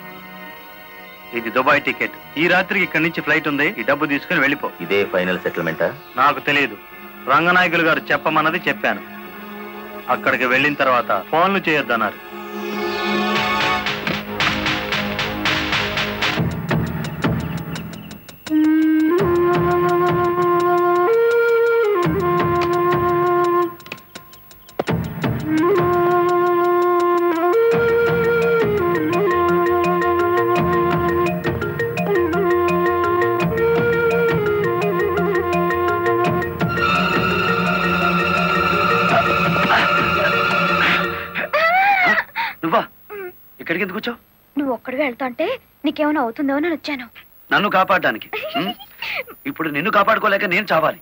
ఇది దుబాయ్ టికెట్. ఈ రాత్రికి ఇక్కడి నుంచి ఫ్లైట్ ఉంది. ఈ డబ్బు తీసుకుని వెళ్ళిపో. ఇదే ఫైనల్ సెటిల్మెంటా? నాకు తెలియదు. రంగనాయకులు గారు చెప్పమన్నది చెప్పాను. అక్కడికి వెళ్ళిన తర్వాత ఫోన్లు చేయొద్దన్నారు. ఇక్కడికి ఎందుకు వచ్చావు? నువ్వు ఒక్కడిగా వెళ్తా అంటే నీకేమైనా అవుతుందో అని వచ్చాను. నన్ను కాపాడడానికి. ఇప్పుడు నిన్ను కాపాడుకోలేక నేను చావాలి.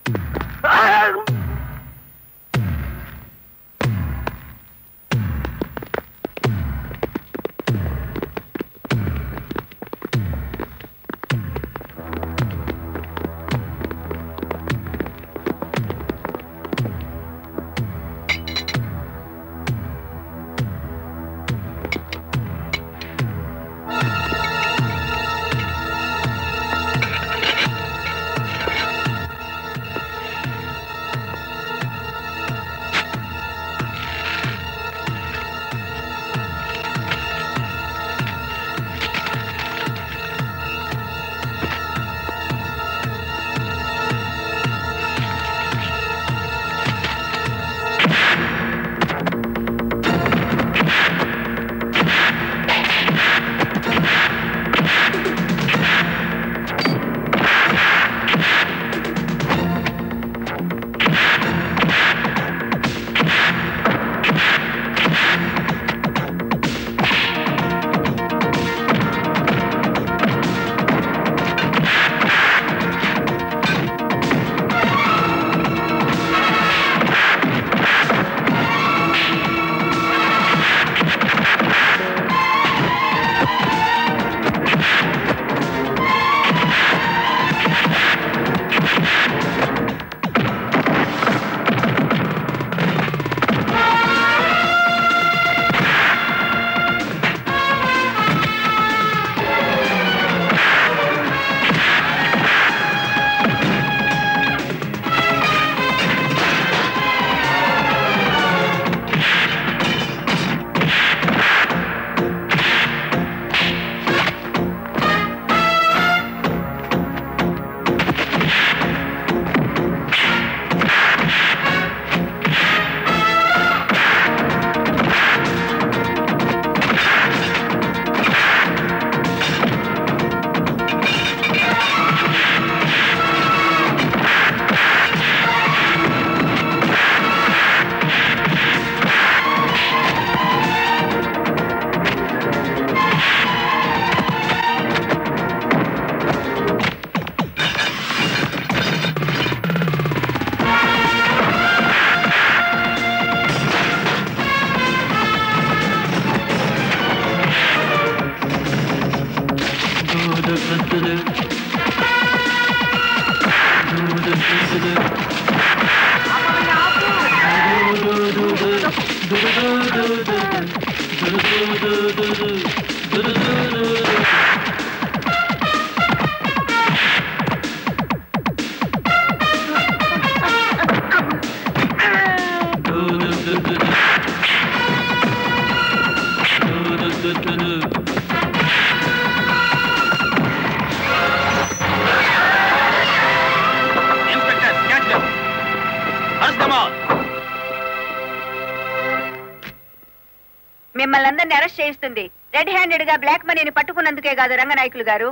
మిమ్మల్ని అందరినీ అరెస్ట్ చేయిస్తుంది. రెడ్ హ్యాండెడ్ గా బ్లాక్ మనీని పట్టుకున్నందుకే కాదు రంగనాయకులు గారు,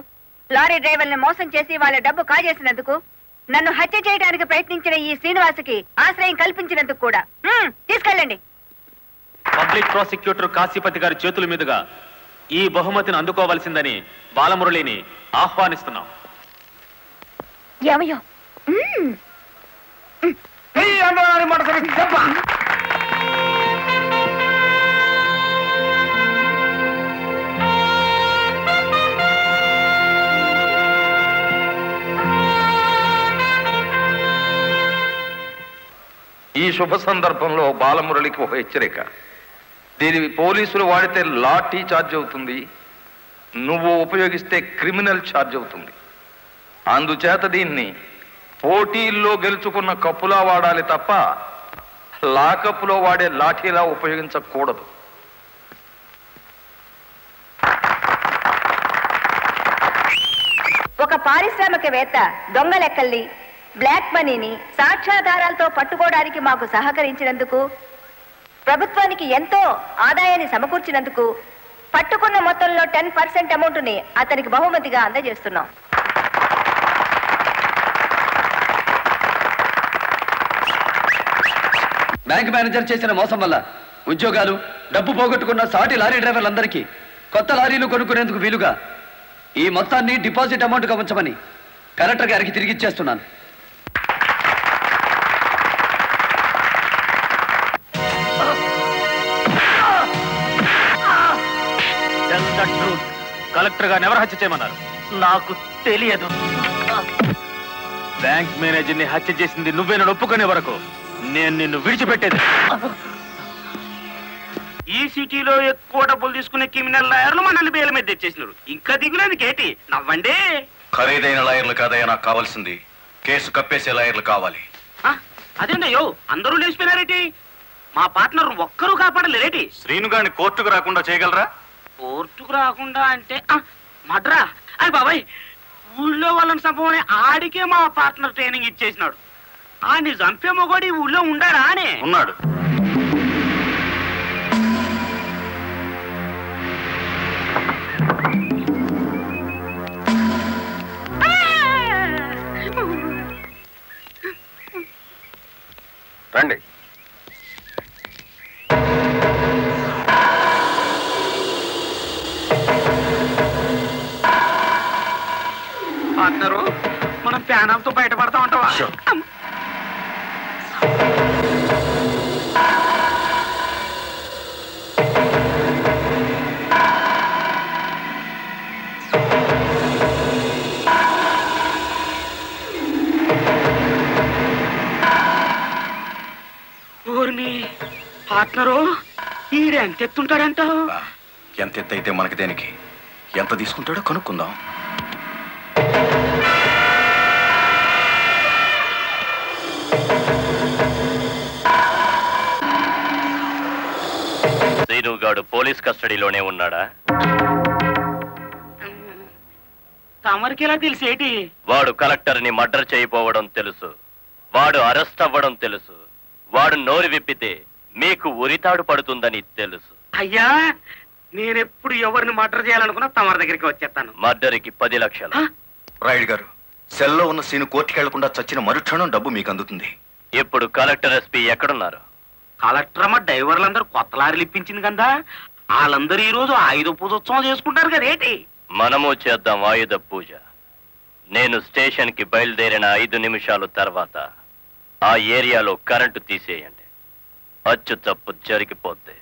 లారీ డ్రైవర్ని మోసం చేసి వాళ్ళ డబ్బు కాజేసినందుకు, నన్ను హత్య చేయడానికి ప్రయత్నించిన ఈ శ్రీనివాసుకి ఆశ్రయం కల్పించినందుకు కూడా. తీసుకెళ్ళండి. పబ్లిక్ ప్రాసిక్యూటర్ కాశీపతి గారి చేతుల మీదుగా ఈ బహుమతిని అందుకోవలసిందని బాలమురళిని ఆహ్వానిస్తున్నాం. ఏమయ్యో ఈ శుభ సందర్భంలో బాలమురళికి ఒక హెచ్చరిక. దీని పోలీసులు వాడితే లాఠీ ఛార్జ్ అవుతుంది, నువ్వు ఉపయోగిస్తే క్రిమినల్ ఛార్జ్ అవుతుంది. అందుచేత దీన్ని పోటీల్లో గెలుచుకున్న కప్పులా వాడాలి తప్ప లాకప్పులో వాడే లాఠీలా ఉపయోగించకూడదు. ఒక పారిశ్రామికవేత్త దొంగ లెక్కల్ని, బ్లాక్ మనీని సాక్ష్యాధారాలతో పట్టుకోవడానికి మాకు సహకరించినందుకు, ప్రభుత్వానికి ఎంతో ఆదాయాన్ని సమకూర్చినందుకు పట్టుకున్న మొత్తంలో 10% అమౌంట్ని అతనికి బహుమతిగా అందజేస్తున్నాం. బ్యాంక్ మేనేజర్ చేసిన మోసం వల్ల ఉద్యోగాలు, డబ్బు పోగొట్టుకున్న సాటి లారీ డ్రైవర్లందరికీ కొత్త లారీలు కొనుక్కునేందుకు వీలుగా ఈ మొత్తాన్ని డిపాజిట్ అమౌంట్గా ఉంచమని కలెక్టర్ గారికి తిరిగిచ్చేస్తున్నాను. కలెక్టర్ గారిని ఎవరు హత్య చేయమన్నారు? నాకు తెలియదు. బ్యాంక్ మేనేజర్ ని హత్య చేసింది నువ్వేనని ఒప్పుకునే వరకు నేను నిన్ను విడిచిపెట్టేది. ఈ సిటీలో ఎక్కువ డబ్బులు తీసుకునే క్రిమినల్ లాయర్లు మనల్ని బేల మీద తెచ్చేసినారు. ఇంకా దిగులేదు కేటి, నవ్వండి. ఖరీదైన లాయర్లు కాదయ్యా నాకు కావాల్సింది, కేసు కప్పేసే లాయర్లు కావాలి. అదేందయ్యో అందరూ లేచిపోయినారేటి? మా పార్ట్నర్ ఒక్కరూ కాపాడలేరేటి? శ్రీను గారిని కోర్టుకు రాకుండా చేయగలరా? కోర్టుకు రాకుండా అంటే మడ్రా. అయ్యి బాబాయ్, ఊళ్ళో వాళ్ళని చంపమని ఆడికే మా పార్ట్నర్ ట్రైనింగ్ ఇచ్చేసినాడు. ఆడిని చంపే మొగోడి ఊళ్ళో ఉండారా అని? ఉన్నాడు. రండి. పార్ట్నరు, మనం ప్యానాలతో బయటపడతా ఉంటావా? పార్ట్నరు, ఈడు ఎంత ఎత్తుంటాడంటావు? ఎంత ఎత్తు అయితే మనకి దేనికి, ఎంత తీసుకుంటాడో కనుక్కుందాం. శ్రీనుగాడు పోలీస్ కస్టడీలోనే ఉన్నాడా? తమరికి ఎలా తెలిసేటి? వాడు కలెక్టర్ ని మర్డర్ చేయబోవడం తెలుసు, వాడు అరెస్ట్ అవ్వడం తెలుసు, వాడు నోరు విప్పితే మీకు ఉరితాడు పడుతుందని తెలుసు. అయ్యా, నేనెప్పుడు ఎవరిని మర్డర్ చేయాలనుకున్నా తమరి దగ్గరికి వచ్చేస్తాను. మర్డర్కి 10 లక్షలు. రాయుడు గారు, సెల్లో ఉన్న సీను కోర్టుకి వెళ్లకుండా చచ్చిన మరుక్షణం డబ్బు మీకు అందుతుంది. ఇప్పుడు కలెక్టర్ ఎస్పీ ఎక్కడున్నారు? కలెక్టర్ అమ్మ డ్రైవర్లందరూ కొత్త లారీలు ఇప్పించింది కదా, వాళ్ళందరూ ఈ రోజు ఆయుధ పూజోత్సవం చేసుకుంటారు కదేటి? మనము చేద్దాం ఆయుధ పూజ. నేను స్టేషన్ కి బయలుదేరిన 5 నిమిషాలు తర్వాత ఆ ఏరియాలో కరెంటు తీసేయండి, అచ్చు తప్పు జరిగిపోద్ది.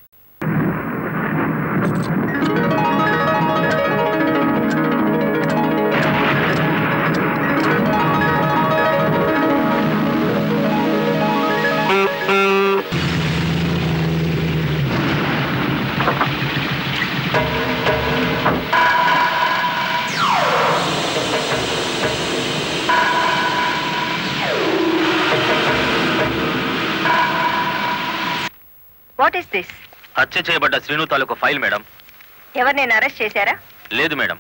What is this? హత్య చేయబడ్డ శ్రీను తాలూకు ఫైల్ మేడం. ఎవరినైనా అరెస్ట్ చేశారా? లేదు మేడం.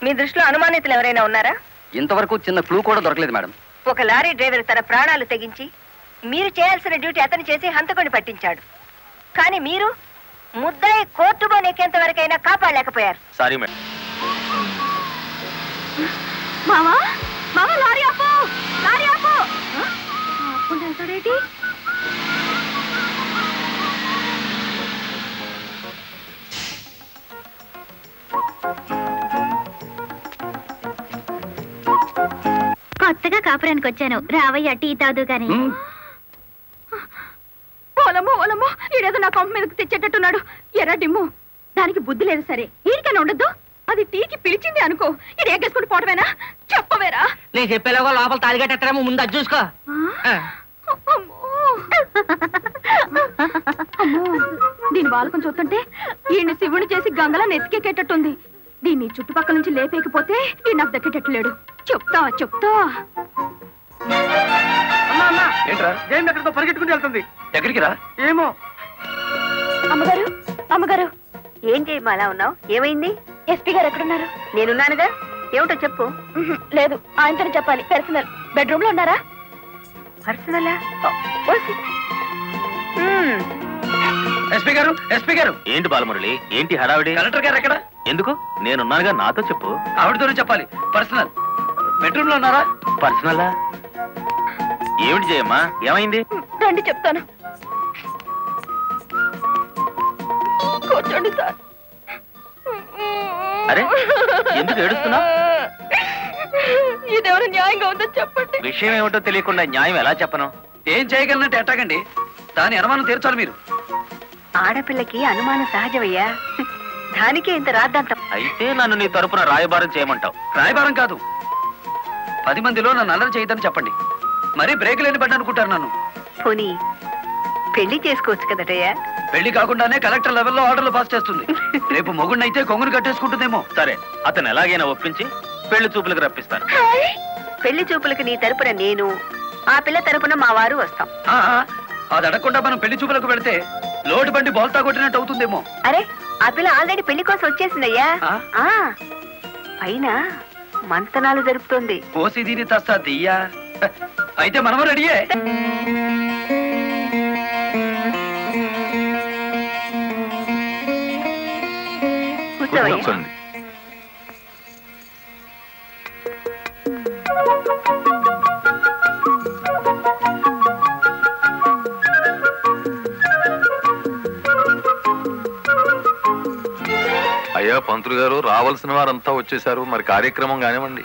మీ దృష్టిలో అనుమానితులు ఎవరైనా ఉన్నారా? ఇంతవరకు చిన్న క్లూ కూడా దొరకలేదు మేడం. ఒక లారీ డ్రైవర్ తన ప్రాణాలు తెగించి మీరు చేయాల్సిన డ్యూటీ అతను చేసి హంతకుని పట్టించాడు. కానీ మీరు ముద్దాయి కోర్టులో నెక్కేంత వరకైనా కాపాడలేకపోయారు. Sorry madam. మామా మామా లారీ ఆపు, లారీ ఆపు. ఆపుండేటి కొత్తగా కాపురానికి వచ్చాను. రావయ్య టీ తాదు గాని. ఓలమ్మో ఓలమ్మో, ఈడేదో నా కొంప మీదకి తెచ్చేటట్టున్నాడు. ఎర్ర డిమ్ము, దానికి బుద్ధి లేదు. సరే ఈడికైనా ఉండద్దు. అది టీకి పిలిచింది అనుకో, ఇది ఎగ్గేసుకుని పోవటమేనా? చెప్పవేరా? నేను చెప్పేలాగా లోపల తాలిగట్టేమో ముందు అది చూసుకో. దీని బాలకం చూస్తుంటే ఈయన శివుని చేసి గంగలా నెత్తికెక్కేటట్టుంది. దీన్ని చుట్టుపక్కల నుంచి లేపేకపోతే ఈ నాకు దక్కేటట్లేడు. చెప్తా చెప్తా. ఏంట్రా జైన్ ఎక్కడితో పరిగెట్టుకుని వెళ్తుంది? ఎక్కడికి రా? ఏమో. అమ్మగారు అమ్మగారు, ఏం చేయమ్మా అలా ఉన్నావు? ఏమైంది? ఎస్పీ గారు ఎక్కడున్నారు? నేనున్నానుగా. ఏమిటో చెప్పు. లేదు, ఆయనతో చెప్పాలి. పర్సనల్. బెడ్రూమ్ లో ఉన్నారా? పర్సనలా? ఎస్పీ గారు, ఎస్పీ గారు. ఏంటి బాలమురళి, ఏంటి హడావిడి? కలెక్టర్ గారు ఎక్కడ? ఎందుకు? నేనున్నానుగా, నాతో చెప్పు. ఆవిడతోనే చెప్పాలి. పర్సనల్. బెడ్రూమ్ లో ఉన్నారా? పర్సనలా? ఏమిటి జయమ్మా, ఏమైంది? రండి చెప్తాను. కూర్చోండి సార్. అరే, ఎందుకు ఏడుస్తున్నావు? ఇదేమైనా న్యాయంగా ఉందో చెప్పండి. విషయం ఏమిటో తెలియకుండా న్యాయం ఎలా చెప్పను? ఏం చేయగలనంటే ఎట్టాగండి? దాని అనుమానం తీర్చాలి మీరు. ఆడపిల్లకి అనుమానం సహజమయ్యా, దానికే ఇంత రాద్దాంతం. అయితే నన్ను నీ తరపున రాయబారం చేయమంటావు? రాయబారం కాదు, 10 మందిలో నన్ను అల్లరి చేయదని చెప్పండి. మరీ బ్రేక్ లేని పడ్డ అనుకుంటారు నన్ను. పోనీ పెళ్లి చేసుకోవచ్చు కదటయ్యా? పెళ్లి కాకుండానే కలెక్టర్ లెవెల్లో ఆర్డర్లు పాస్ చేస్తుంది. రేపు మొగుడినైతే కొంగును కట్టేసుకుంటుందేమో. సరే, అతను ఎలాగైనా ఒప్పించి పెళ్లి చూపులకు రప్పిస్తాను. పెళ్లి చూపులకు నీ తరపున నేను, ఆ పిల్ల తరపున మా వారు వస్తాం. అది అడగకుండా మనం పెళ్లి చూపులకు వెళితే లోటు బండి బోల్తా కొట్టినట్టు అవుతుందేమో. అరే, ఆ పిల్ల ఆల్రెడీ పెళ్లి కోసం వచ్చేసిందయ్యా. పైన మంతనాలు జరుపుతోంది. పోసి దీని తస్తా దియ్యా. అయితే మనము రెడీయే. కూర్చోవయ్యా. అయ్యా పంతులు గారు, రావాల్సిన వారంతా వచ్చేసారు. మరి కార్యక్రమం కానివ్వండి.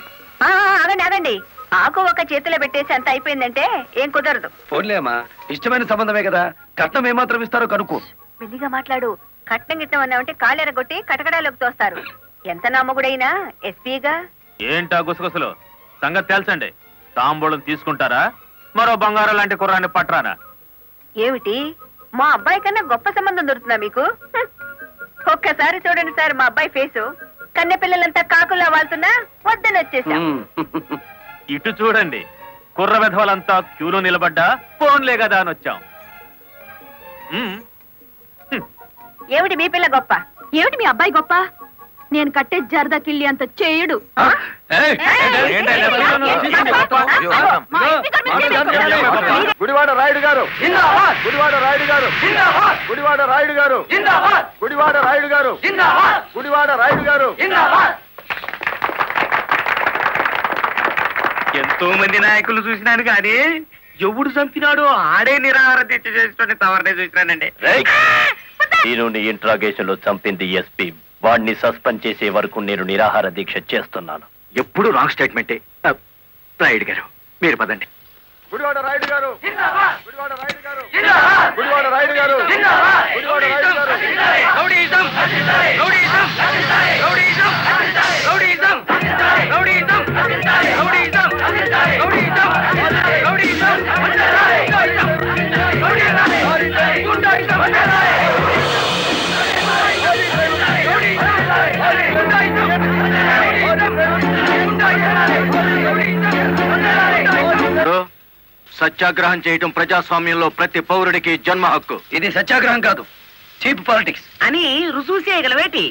ఆగండి ఆగండి, ఆకు ఒక చేతిలో పెట్టేసి అంత అయిపోయిందంటే ఏం కుదరదు. పోన్లే అమ్మా, ఇష్టమైన సంబంధమే కదా. కట్నం ఏమాత్రం ఇస్తారో కనుక్కో. మెల్లిగా మాట్లాడు. కట్నం గిట్నం అన్నామంటే కాళ్ళెరగొట్టి కటకడాలోకి తోస్తారు. ఎంత నమ్మగుడైనా ఎస్పీగా. ఏంటా గుసగుసలు? సంగతి తెలుసండి. తాంబూలం తీసుకుంటారా? మరో బంగారం లాంటి కుర్రాన్ని పట్టరానా? ఏమిటి, మా అబ్బాయి కన్నా గొప్ప సంబంధం దొరుకుతుందా మీకు? ఒక్కసారి చూడండి సార్ మా అబ్బాయి ఫేసు. కన్నె పిల్లలంతా కాకుల్లా వాళ్తున్నా వద్దని వచ్చేసాం. ఇటు చూడండి, కుర్ర విధవలంతా క్యూలో నిలబడ్డా ఫోన్లే కదా అని వచ్చాం. ఏమిటి మీ పిల్ల గొప్ప? ఏమిటి మీ అబ్బాయి గొప్ప? నేను కట్టే జరదా కిళ్ళి అంత చేయడు. గుడివాడ రాయుడు గారు, గుడివాడ రాయుడు గారు, గుడివాడ రాయుడు గారు, గుడివాడ రాయుడు గారు, గుడివాడ రాయుడు గారు. ఎంతో మంది నాయకులు చూసినాను కానీ ఎవడు చంపినాడో ఆడే నిరాహార దీక్ష చేస్తున్న తవరనే చూసినానండి. నేను ఇంట్రాగేషన్ లో చంపింది ఎస్పీ. వాడిని సస్పెండ్ చేసే వరకు నేను నిరాహార దీక్ష చేస్తున్నాను. ఎప్పుడు రాంగ్ స్టేట్మెంటే. రాయుడు గారు మీరు పదండి. గుడివాడ రాయుడు గారు, గుడివాడ రాయుడు గారు, గుడివాడ రాయుడు గారు, గుడివాడ రాయుడు గారు. Rowdyism, rowdyism, rowdyism, rowdyism, rowdyism, rowdyism, rowdyism, rowdyism, సత్యాగ్రహం చేయటం ప్రజాస్వామ్యంలో ప్రతి పౌరుడికి జన్మ హక్కు. ఇది సత్యాగ్రహం కాదు, చీప్ పాలిటిక్స్ అని రుజువు చేయగలవేటి?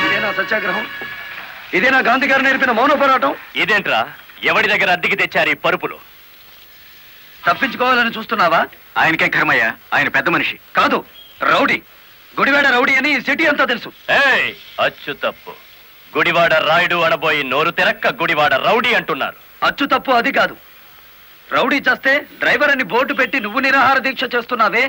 ఇదేనా సత్యాగ్రహం? ఇదేనా గాంధీ గారు నేర్పిన మౌన పోరాటం? ఇదేంట్రా, ఎవడి దగ్గర అద్దెకి తెచ్చారు ఈ పరుపులు? తప్పించుకోవాలని చూస్తున్నావా? ఆయనకే కర్మయ్య, ఆయన పెద్ద మనిషి కాదు, రౌడీ. గుడివాడ రౌడీ అని సిటీ అంతా తెలుసు. ఏయ్, అచ్చు తప్పు. గుడివాడ రాయుడు అనబోయి నోరు తెరక్క గుడివాడ రౌడీ అంటున్నారు. అచ్చు తప్పు అది కాదు. రౌడీ చేస్తే డ్రైవర్ అని బోర్డు పెట్టి నువ్వు నిరాహార దీక్ష చేస్తున్నావే,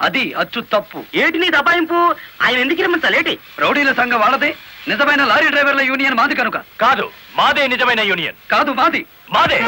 అది అచ్చు తప్పు. ఏటి నీ దబాయింపు? ఆయన ఎందుకు రమ్మంటాలేటి? రౌడీల సంఘం వాళ్ళదే, నిజమైన లారీ డ్రైవర్ల యూనియన్ మాది కనుక. కాదు, మాదే నిజమైన యూనియన్. కాదు, మాది. మాదే.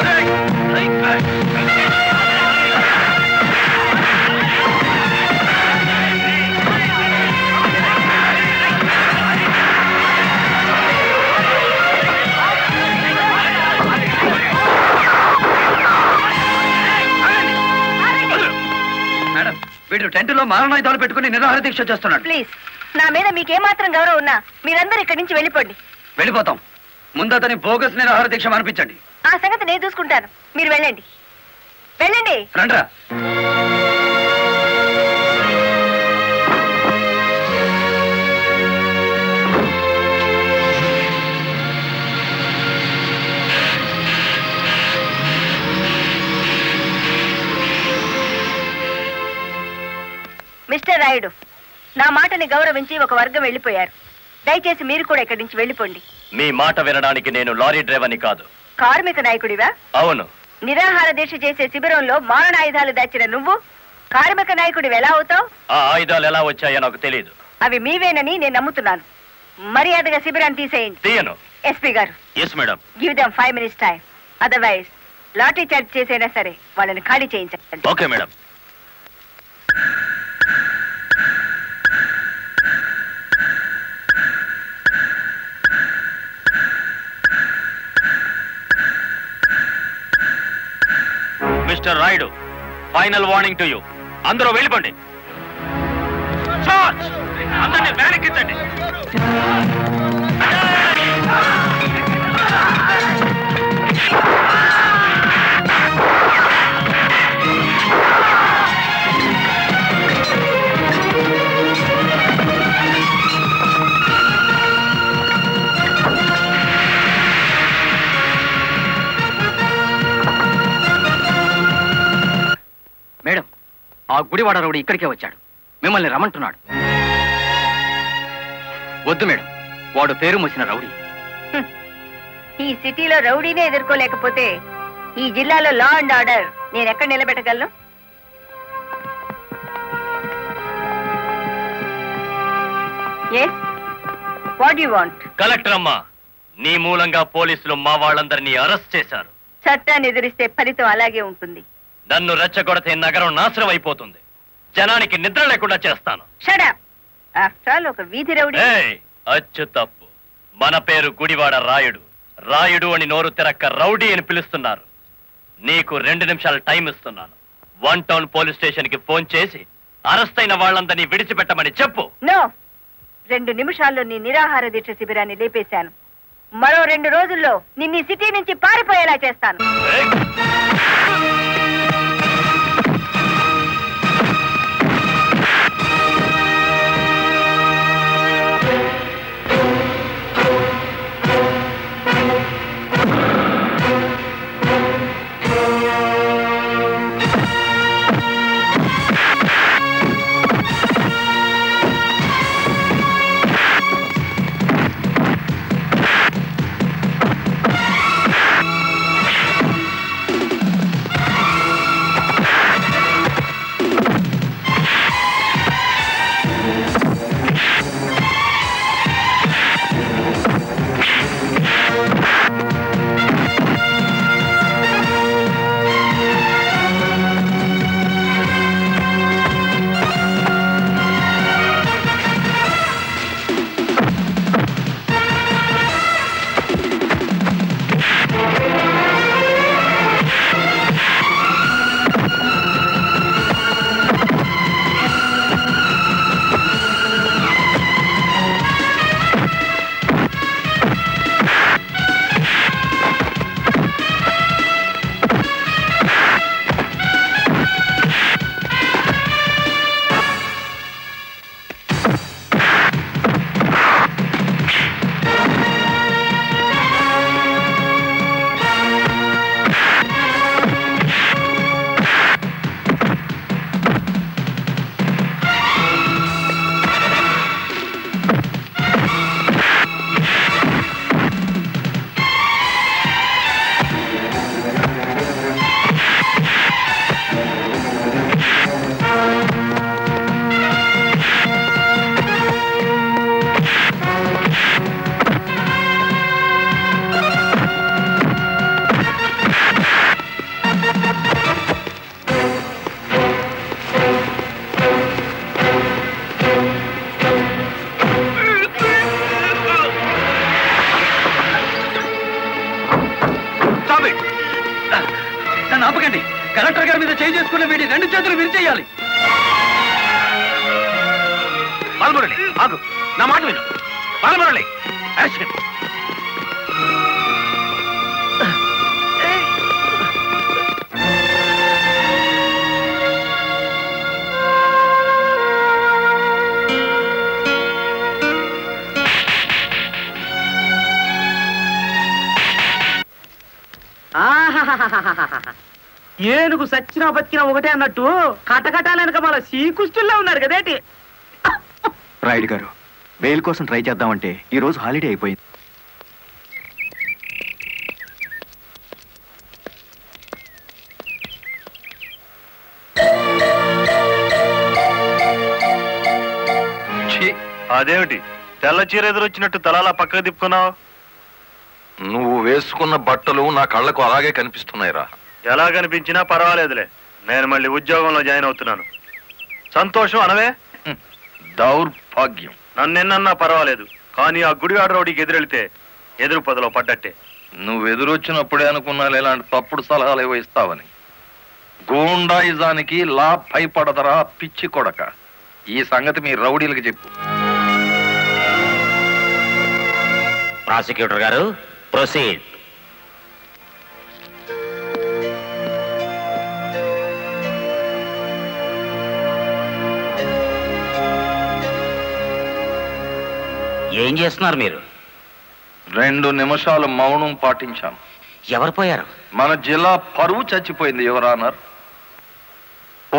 మేడం, వీడు టెంట్లో మారణాయుధాలు పెట్టుకుని నిరాహార దీక్ష చేస్తున్నాడు. ప్లీజ్, నా మీద మీకేమాత్రం గౌరవం ఉన్నా మీరందరూ ఇక్కడి నుంచి వెళ్ళిపోండి. వెళ్ళిపోతాం. ముందు అతని బోగస్ నిరాహార దీక్ష అనిపించండి. ఆ సంగతి నేను చూసుకుంటాను, మీరు వెళ్ళండి. వెళ్ళండి. రండ్రా. మిస్టర్ రాయుడు, నా మాటని గౌరవించి ఒక వర్గం వెళ్ళిపోయారు. దయచేసి మీరు కూడా ఇక్కడి నుంచి వెళ్ళిపోండి. మీ మాట వినడానికి నేను లారీ డ్రైవర్ని కాదు. కార్మిక నాయకుడివా? అవును. నిరాహార దీక్ష చేసే శిబిరంలో మారణాయుధాలు దాచిన నువ్వు కార్మిక నాయకుడివి ఎలా అవుతావు? ఆ ఆయుధాలు ఎలా వచ్చాయో నాకు తెలియదు. అవి మీవేనని నేను నమ్ముతున్నాను. మర్యాదగా శిబిరాన్ని తీసేయండి. తీయను. SP garu, yes madam. Give them 5 minutes time. Otherwise lathi charge చేసైనా సరే వాళ్ళని ఖాళీ చేయించండి. Okay madam. Mister Rayudu, final warning to you. అందరూ వెళ్ళిపోండి. అందరినీ వెనక్కించండి. మేడం, ఆ గుడివాడ రౌడీ ఇక్కడికే వచ్చాడు. మిమ్మల్ని రమ్మంటున్నాడు. వద్దు మేడం, వాడు పేరు మోసిన రౌడీ. ఈ సిటీలో రౌడీనే ఎదుర్కోలేకపోతే ఈ జిల్లాలో లా అండ్ ఆర్డర్ నేను ఎక్కడ నిలబెట్టగలను? Yes, what you want? Collector అమ్మా, నీ మూలంగా పోలీసులు మా వాళ్ళందరినీ అరెస్ట్ చేశారు. చట్టాన్ని ఎదిరిస్తే ఫలితం అలాగే ఉంటుంది. నన్ను రెచ్చగొడితే నగరం నాశనం అయిపోతుంది. జనానికి నిద్ర లేకుండా చేస్తాను. Shut up. ఆఫ్టర్ ఆల్ ఒక వీధి రౌడీ. ఏయ్, అచ్చు తప్పు. మన పేరు గుడివాడ రాయుడు. రాయుడు అని నోరు తెరక్క రౌడీ అని పిలుస్తున్నారు. నీకు 2 నిమిషాలు టైం ఇస్తున్నాను. 1 టౌన్ పోలీస్ స్టేషన్ కి ఫోన్ చేసి అరెస్ట్ అయిన వాళ్ళందరినీ విడిచిపెట్టమని చెప్పు. నో, 2 నిమిషాల్లో నీ నిరాహార దీక్ష శిబిరాన్ని లేపేశాను. మరో 2 రోజుల్లో నిన్ను ఈ సిటీ నుంచి పారిపోయేలా చేస్తాను. చేయి చేసుకున్న వీడి 2 చేతులు విరిచేయాలి. బాలమురళి ఆగు, నా మాట విను. బాలమురళి ఏనుగు సచ్చినా బతికినా ఒకటే అన్నట్టు కటకటాలనక మన శ్రీకృష్ణుల్లో ఉన్నారు కదేటి. రాయుడు గారు, బెయిల్ కోసం ట్రై చేద్దామంటే ఈ రోజు హాలిడే అయిపోయింది. అదేమిటి తెల్ల చీర ఎదురొచ్చినట్టు తలాలా పక్కకు తిప్పుకున్నావు? నువ్వు వేసుకున్న బట్టలు నా కళ్ళకు అలాగే కనిపిస్తున్నాయిరా. ఎలా కనిపించినా పర్వాలేదులే, నేను మళ్ళీ ఉద్యోగంలో జాయిన్ అవుతున్నాను. సంతోషం అనవే. దౌర్భాగ్యం. నన్నెన్నన్నా పర్వాలేదు, కానీ ఆ గుడివాడ రౌడీకి ఎదురెళ్తే ఎదురు పదలో పడ్డట్టే. నువ్వు ఎదురొచ్చినప్పుడే అనుకున్నా ఇలాంటి తప్పుడు సలహాలు ఏవో ఇస్తావని. గూండాయిజానికి లా భయపడదరా పిచ్చి కొడక. ఈ సంగతి మీ రౌడీలకు చెప్పు. ప్రాసిక్యూటర్ గారు, ప్రొసీడ్. ఏం చేస్తున్నారు మీరు? 2 నిమిషాలు మౌనం పాటించాను. ఎవరు పోయారు? మన జిల్లా పరువు చచ్చిపోయింది యువరానర్.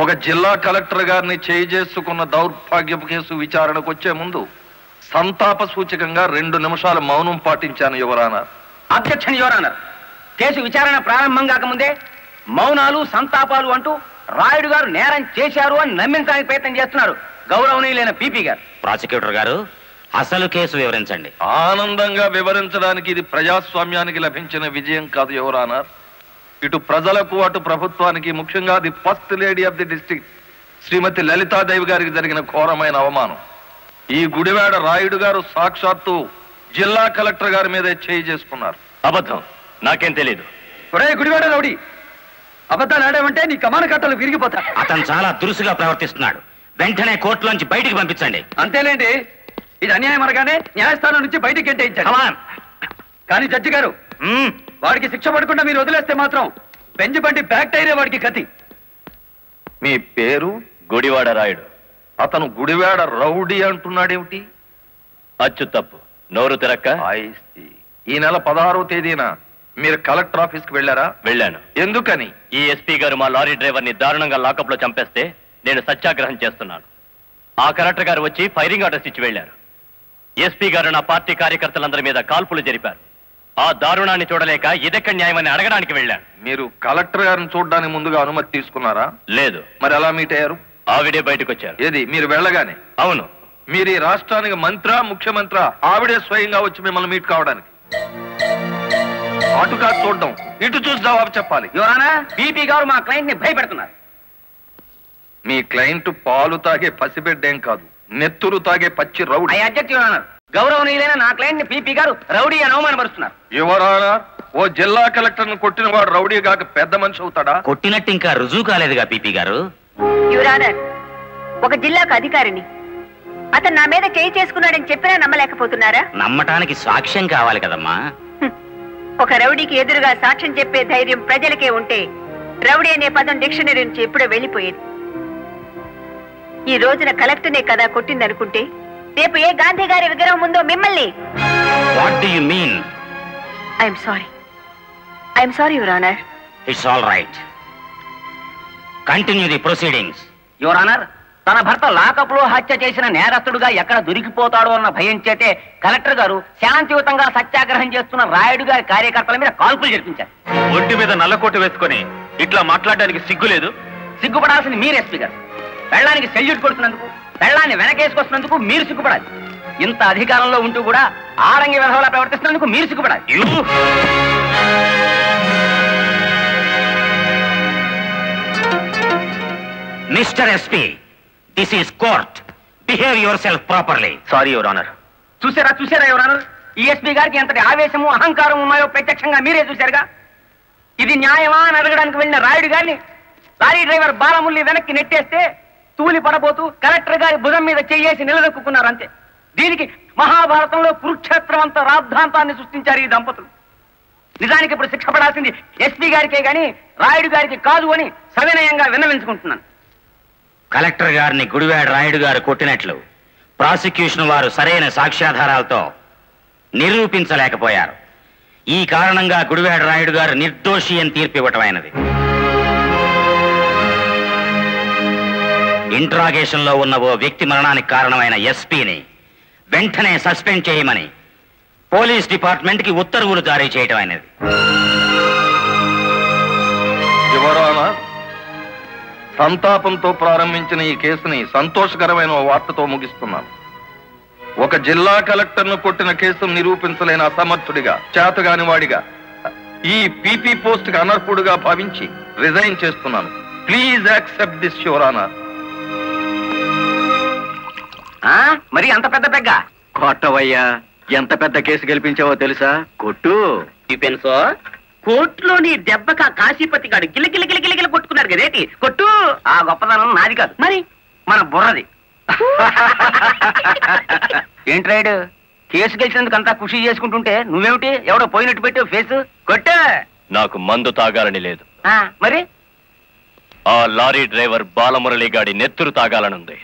ఒక జిల్లా కలెక్టర్ గారిని చేసుకున్న దౌర్భాగ్యపు కేసు విచారణకు వచ్చే ముందు సంతాప సూచకంగా 2 నిమిషాలు మౌనం పాటించాను యువరానర్. Objection your honour. కేసు విచారణ ప్రారంభం కాకముందే మౌనాలు సంతాపాలు అంటూ రాయుడు గారు నేరం చేశారు అని నమ్మించడానికి ప్రయత్నం చేస్తున్నారు గౌరవనీయులైన పీపీ గారు. ప్రాసిక్యూటర్ గారు, అసలు కేసు వివరించండి. ఆనందంగా వివరించడానికి ఇది ప్రజాస్వామ్యానికి లభించిన విజయం కాదు యువరానర్. ఇటు ప్రజలకు అటు ప్రభుత్వానికి, ముఖ్యంగా the first lady of the district Shrimati Lalitha Devi గారికి జరిగిన ఘోరమైన అవమానం. ఈ గుడివాడ రాయుడు గారు సాక్షాత్తు జిల్లా కలెక్టర్ గారి మీదే చేసుకున్నారు. అబద్ధం, నాకేం తెలీదు. గుడివాడ రౌడీ, అబద్ధాలు ఆడామంటే నీ కమాన కట్టలు విరిగిపోతా. అతను చాలా దురుసుగా ప్రవర్తిస్తున్నాడు. వెంటనే కోర్టులోంచి బయటికి పంపించండి. అంతేలేండి, ఇది అన్యాయం అనగానే న్యాయస్థానం నుంచి బయటికి గెంటేయించండి. కానీ జడ్జి గారు, వాడికి శిక్ష పడకుండా మీరు వదిలేస్తే మాత్రం బెంచ్ బండి బ్యాక్ టైరే వాడికి గతి. మీ పేరు? గుడివాడ రాయుడు. అతను గుడివాడ రౌడీ అంటున్నాడేమిటి? అచ్చు తప్పు, నోరు తిరక్క. ఈ నెల 16వ తేదీన మీరు కలెక్టర్ ఆఫీస్ కి వెళ్ళారా? వెళ్ళాను. ఎందుకని? ఈ ఎస్పీ గారు మా లారీ డ్రైవర్ ని దారుణంగా లాకప్ లో చంపేస్తే నేను సత్యాగ్రహం చేస్తున్నాను. ఆ కలెక్టర్ గారు వచ్చి ఫైరింగ్ ఆర్డర్స్ ఇచ్చి వెళ్లారు. ఎస్పీ గారు నా పార్టీ కార్యకర్తలందరి మీద కాల్పులు జరిపారు. ఆ దారుణాన్ని చూడలేక ఇదెక్కడ న్యాయమని అడగడానికి వెళ్ళాను. మీరు కలెక్టర్ గారిని చూడడానికి ముందుగా అనుమతి తీసుకున్నారా? లేదు. మరి ఎలా మీట్ అయ్యారు? ఆవిడే బయటకు వచ్చారు. ఏది, మీరు వెళ్ళగానే? అవును. మీరు ఈ రాష్ట్రానికి మంత్రా, ముఖ్యమంత్రి? ఆవిడే స్వయంగా వచ్చి మిమ్మల్ని మీట్ కావడానికి? అటు కాదు చూడడం, ఇటు చూసి జవాబు చెప్పాలి. యువరానా, పీపీ గారు మా క్లయింట్ ని భయపెడుతున్నారు. మీ క్లయింట్ పాలు తాగే పసిబిడ్డేం కాదు, నెత్తురు తాగే పచ్చి రౌడీ. గౌరవనీయులైన నా క్లయింట్ ని పీపీ గారు రౌడీ అని అవమానపరుస్తున్నారు. యువరానా, ఓ జిల్లా కలెక్టర్ ను కొట్టిన వాడు రౌడీ కాక పెద్ద మనిషి అవుతాడా? కొట్టినట్టు ఇంకా రుజువు కాలేదుగా పీపీ గారు. యువరానర్, ఒక జిల్లాకు అధికారిని అతను నా మీద చేసుకున్నాడని చెప్పినా నమ్మలేకపోతున్నారా? నమ్మటానికి సాక్ష్యం కావాలి కదమ్మా. ఒక రౌడీకి ఎదురుగా సాక్ష్యం చెప్పే ధైర్యం ప్రజలకే ఉంటే రౌడీ అనే పదం డిక్షనరీ నుంచి ఎప్పుడో వెళ్ళిపోయేది. ఈ రోజున కలెక్టర్నే కదా కొట్టిందనుకుంటే రేపు ఏ గాంధీ గారి విగ్రహం ముందో మిమ్మల్ని. What do you mean? I'm sorry your honour. It's all right. Continue the proceedings. Your honour, తన భర్త లాకప్ లో హత్య చేసిన నేరస్తుడుగా ఎక్కడ దొరికిపోతాడో అన్న భయం చేతే కలెక్టర్ గారు శాంతియుతంగా సత్యాగ్రహం చేస్తున్న రాయుడు గారి కార్యకర్తల మీద కాల్పులు జరిపించారు. ఒంటి మీద నల్లకోట వేసుకొని ఇట్లా మాట్లాడడానికి సిగ్గు లేదు? సిగ్గుపడాల్సింది మీరు ఎస్పీ గారు. పెళ్ళానికి సెల్యూట్ కొడుతున్నందుకు, పెళ్ళాన్ని వెనకేసుకొస్తున్నందుకు మీరు సిగ్గుపడాలి. ఇంత అధికారంలో ఉంటూ కూడా ఆడంగి విధవలా ప్రవర్తిస్తున్నందుకు మీరు సిగ్గుపడాలి. Mister SP, this is court. Behave yourself properly. Sorry your honour. చూసారా యువర్ ఆనర్, ఈ ఎస్పీ గారికి ఎంతటి ఆవేశము, అహంకారం ఉన్నాయో ప్రత్యక్షంగా మీరే చూశారుగా. ఇది న్యాయమా అని అడగడానికి వెళ్ళిన రాయుడు గారిని లారీ డ్రైవర్ బాలముల్లి వెనక్కి నెట్టేస్తే తూలి పడబోతూ కలెక్టర్ గారి భుజం మీద చెయ్యేసి నిలదొక్కున్నారు అంతే. దీనికి మహాభారతంలో కురుక్షేత్రం అంత రాద్ధాంతాన్ని సృష్టించారు ఈ దంపతులు. నిజానికి ఇప్పుడు శిక్ష పడాల్సింది ఎస్పీ గారికే గాని రాయుడు గారికి కాదు అని సవినయంగా విన్నవించుకుంటున్నాను. కలెక్టర్ గారిని గుడివాడ రాయుడు గారు కొట్టినట్లు ప్రాసిక్యూషన్ వారు సరైన సాక్ష్యాధారాలతో నిరూపించలేకపోయారు. ఈ కారణంగా గుడివాడ రాయుడు గారు నిర్దోషి అని తీర్పు ఇవ్వటమైనది. ఇంట్రాగేషన్ లో ఉన్న ఓ వ్యక్తి మరణానికి కారణమైన ఎస్పీని వెంటనే సస్పెండ్ చేయమని పోలీస్ డిపార్ట్మెంట్ కి ఉత్తర్వులు జారీ చేయటం అయినది. యువరానా, సంతాపంతో ప్రారంభించిన ఈ కేసుని సంతోషకరమైన వార్తతో ముగిస్తున్నాను. ఒక జిల్లా కలెక్టర్ను కొట్టిన కేసును నిరూపించలేని అసమర్థుడిగా, చేతగాని వాడిగా, ఈ పీపీ పోస్ట్ కి అనర్హుడుగా భావించి రిజైన్ చేస్తున్నాను. Please accept this your honour. మరి అంత పెద్ద పెగ్గ కొట్టవయ్యా. ఎంత పెద్ద కేసు గెలిపించావో తెలుసా? కొట్టు. డిఫెన్సో కోర్టులో నీ దెబ్బక కాశీపతి గాడు గిలగిల కొట్టుకున్నారు కదేటి. కొట్టు. ఆ గొప్పదనం నాది కాదు, మరి మన బుర్రది. ఏంట్రాయుడు, కేసు గెలిచినందుకు అంతా ఖుషి చేసుకుంటుంటే నువ్వేమిటి ఎవడో పోయినట్టు పెట్టావు ఫేసు? కొట్టు. నాకు మందు తాగాలని లేదు, మరి ఆ లారీ డ్రైవర్ బాలమురళి గాడి నెత్తురు తాగాలనుంది.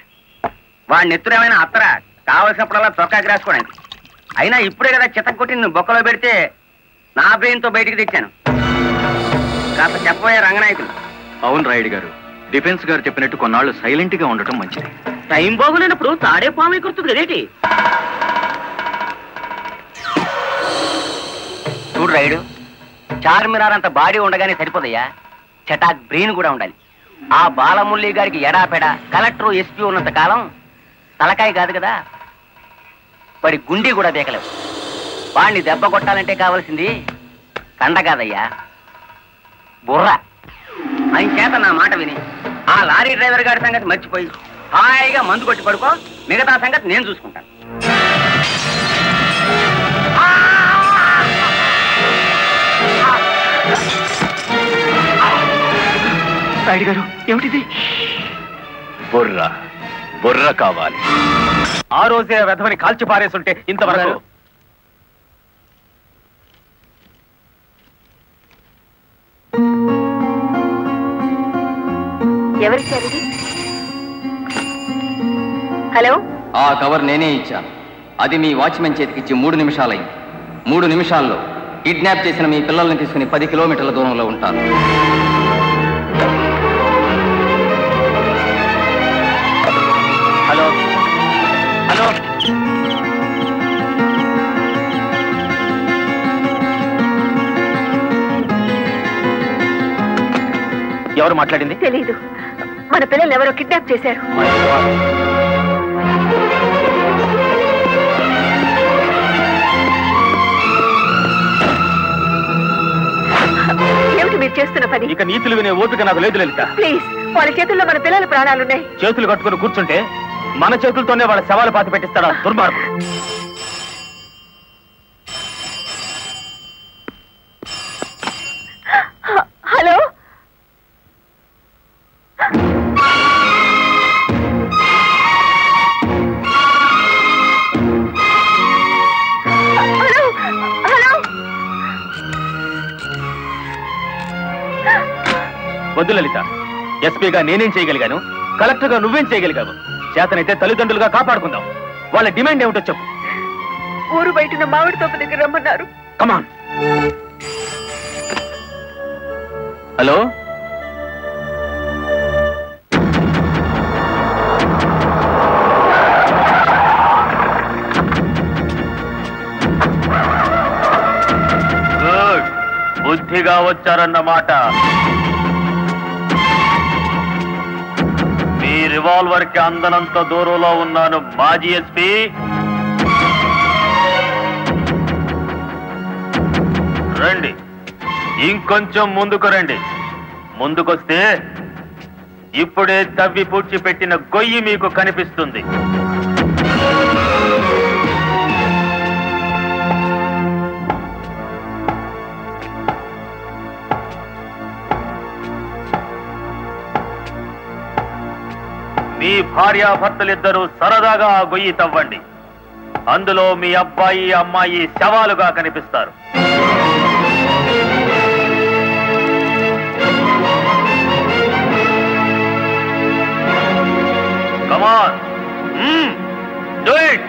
వాడి నెత్తురు ఏమైనా అత్తరా? కావలసినప్పుడల్లా చొక్కాకి రాసుకోవడానికి. అయినా ఇప్పుడే కదా చిత్తం కొట్టి నువ్వు బొక్కలో పెడితే నా బ్రెయిన్ తో బయటికి తెచ్చాను. కాస్త చెప్పబోయే రంగనాయకులు. అవును రాయుడు గారు, డిఫెన్స్ గారు చెప్పినట్టు కొన్నాళ్ళు సైలెంట్ గా ఉండటం మంచిది. టైం బాగులేనప్పుడు తాడే పాము కురుతుంది కదేటి. చూడు రైడు, చార్మినార్ అంత బాడీ ఉండగానే సరిపోదయ్యా, చటాక్ బ్రెయిన్ కూడా ఉండాలి. ఆ బాలమురళి గారికి ఎడాపెడ కలెక్టర్ ఎస్పీ ఉన్నంత కాలం తలకాయ కాదు కదా, వాడి గుండీ కూడా దేకలేవు. వాడిని దెబ్బ కొట్టాలంటే కావాల్సింది కండ కాదయ్యా, బుర్ర. ఆయన చేత నా మాట విని ఆ లారీ డ్రైవర్ గారి సంగతి మర్చిపోయి హాయిగా మందు కొట్టి పడుకో. మిగతా సంగతి నేను చూసుకుంటాను. రాయుడు గారు, ఏమిటిది? బుర్ర బుర్ర కావాలి. ఆ రోజే వెధవని కాల్చి పారేసుంటే ఇంతవరకు. ఎవరిచ్చారు? హలో, ఆ కవర్ నేనే ఇచ్చాను. అది మీ వాచ్మెన్ చేతికిచ్చి 3 నిమిషాలైంది. 3 నిమిషాల్లో కిడ్నాప్ చేసిన మీ పిల్లల్ని తీసుకుని 10 కిలోమీటర్ల దూరంలో ఉంటాను. హలో హలో, ఎవరు మాట్లాడింది? తెలీదు. మన పిల్లల్ని ఎవరో కిడ్నాప్ చేశారు. ఏమిటి మీరు చేస్తున్న పని? ఇక నీతులు వినే ఓపిక నాకు లేదు లలిత. ప్లీజ్, వాళ్ళ చేతుల్లో మన పిల్లల ప్రాణాలున్నాయి. చేతులు కట్టుకుని కూర్చుంటే మన చేతులతోనే వాళ్ళ శవాలు పాతి పెట్టిస్తాడా దుర్మార్గుడు. హలో, వద్దు లలిత, ఎస్పీగా నేనేం చేయగలిగాను, కలెక్టర్గా నువ్వేం చేయగలిగావు? చేతనైతే తల్లిదండ్రులుగా కాపాడుకుందాం. వాళ్ళ డిమాండ్ ఏమిటో చెప్పు. ఊరు బయట మామిడి తోపు దగ్గర రమ్మన్నారు. కమాన్. హలో, గుడ్, బుద్ధిగా వచ్చారన్నమాట. మీ రివాల్వర్ కి అందనంత దూరంలో ఉన్నాను మాజీ ఎస్పీ. రండి, ఇంకొంచెం ముందుకు రండి. ముందుకొస్తే ఇప్పుడే తవ్వి పూడ్చిపెట్టిన గొయ్యి మీకు కనిపిస్తుంది. మీ భార్యాభర్తలిద్దరూ సరదాగా ఆ గొయ్యి తవ్వండి. అందులో మీ అబ్బాయి అమ్మాయి శవాలుగా కనిపిస్తారు. Come on. Do it.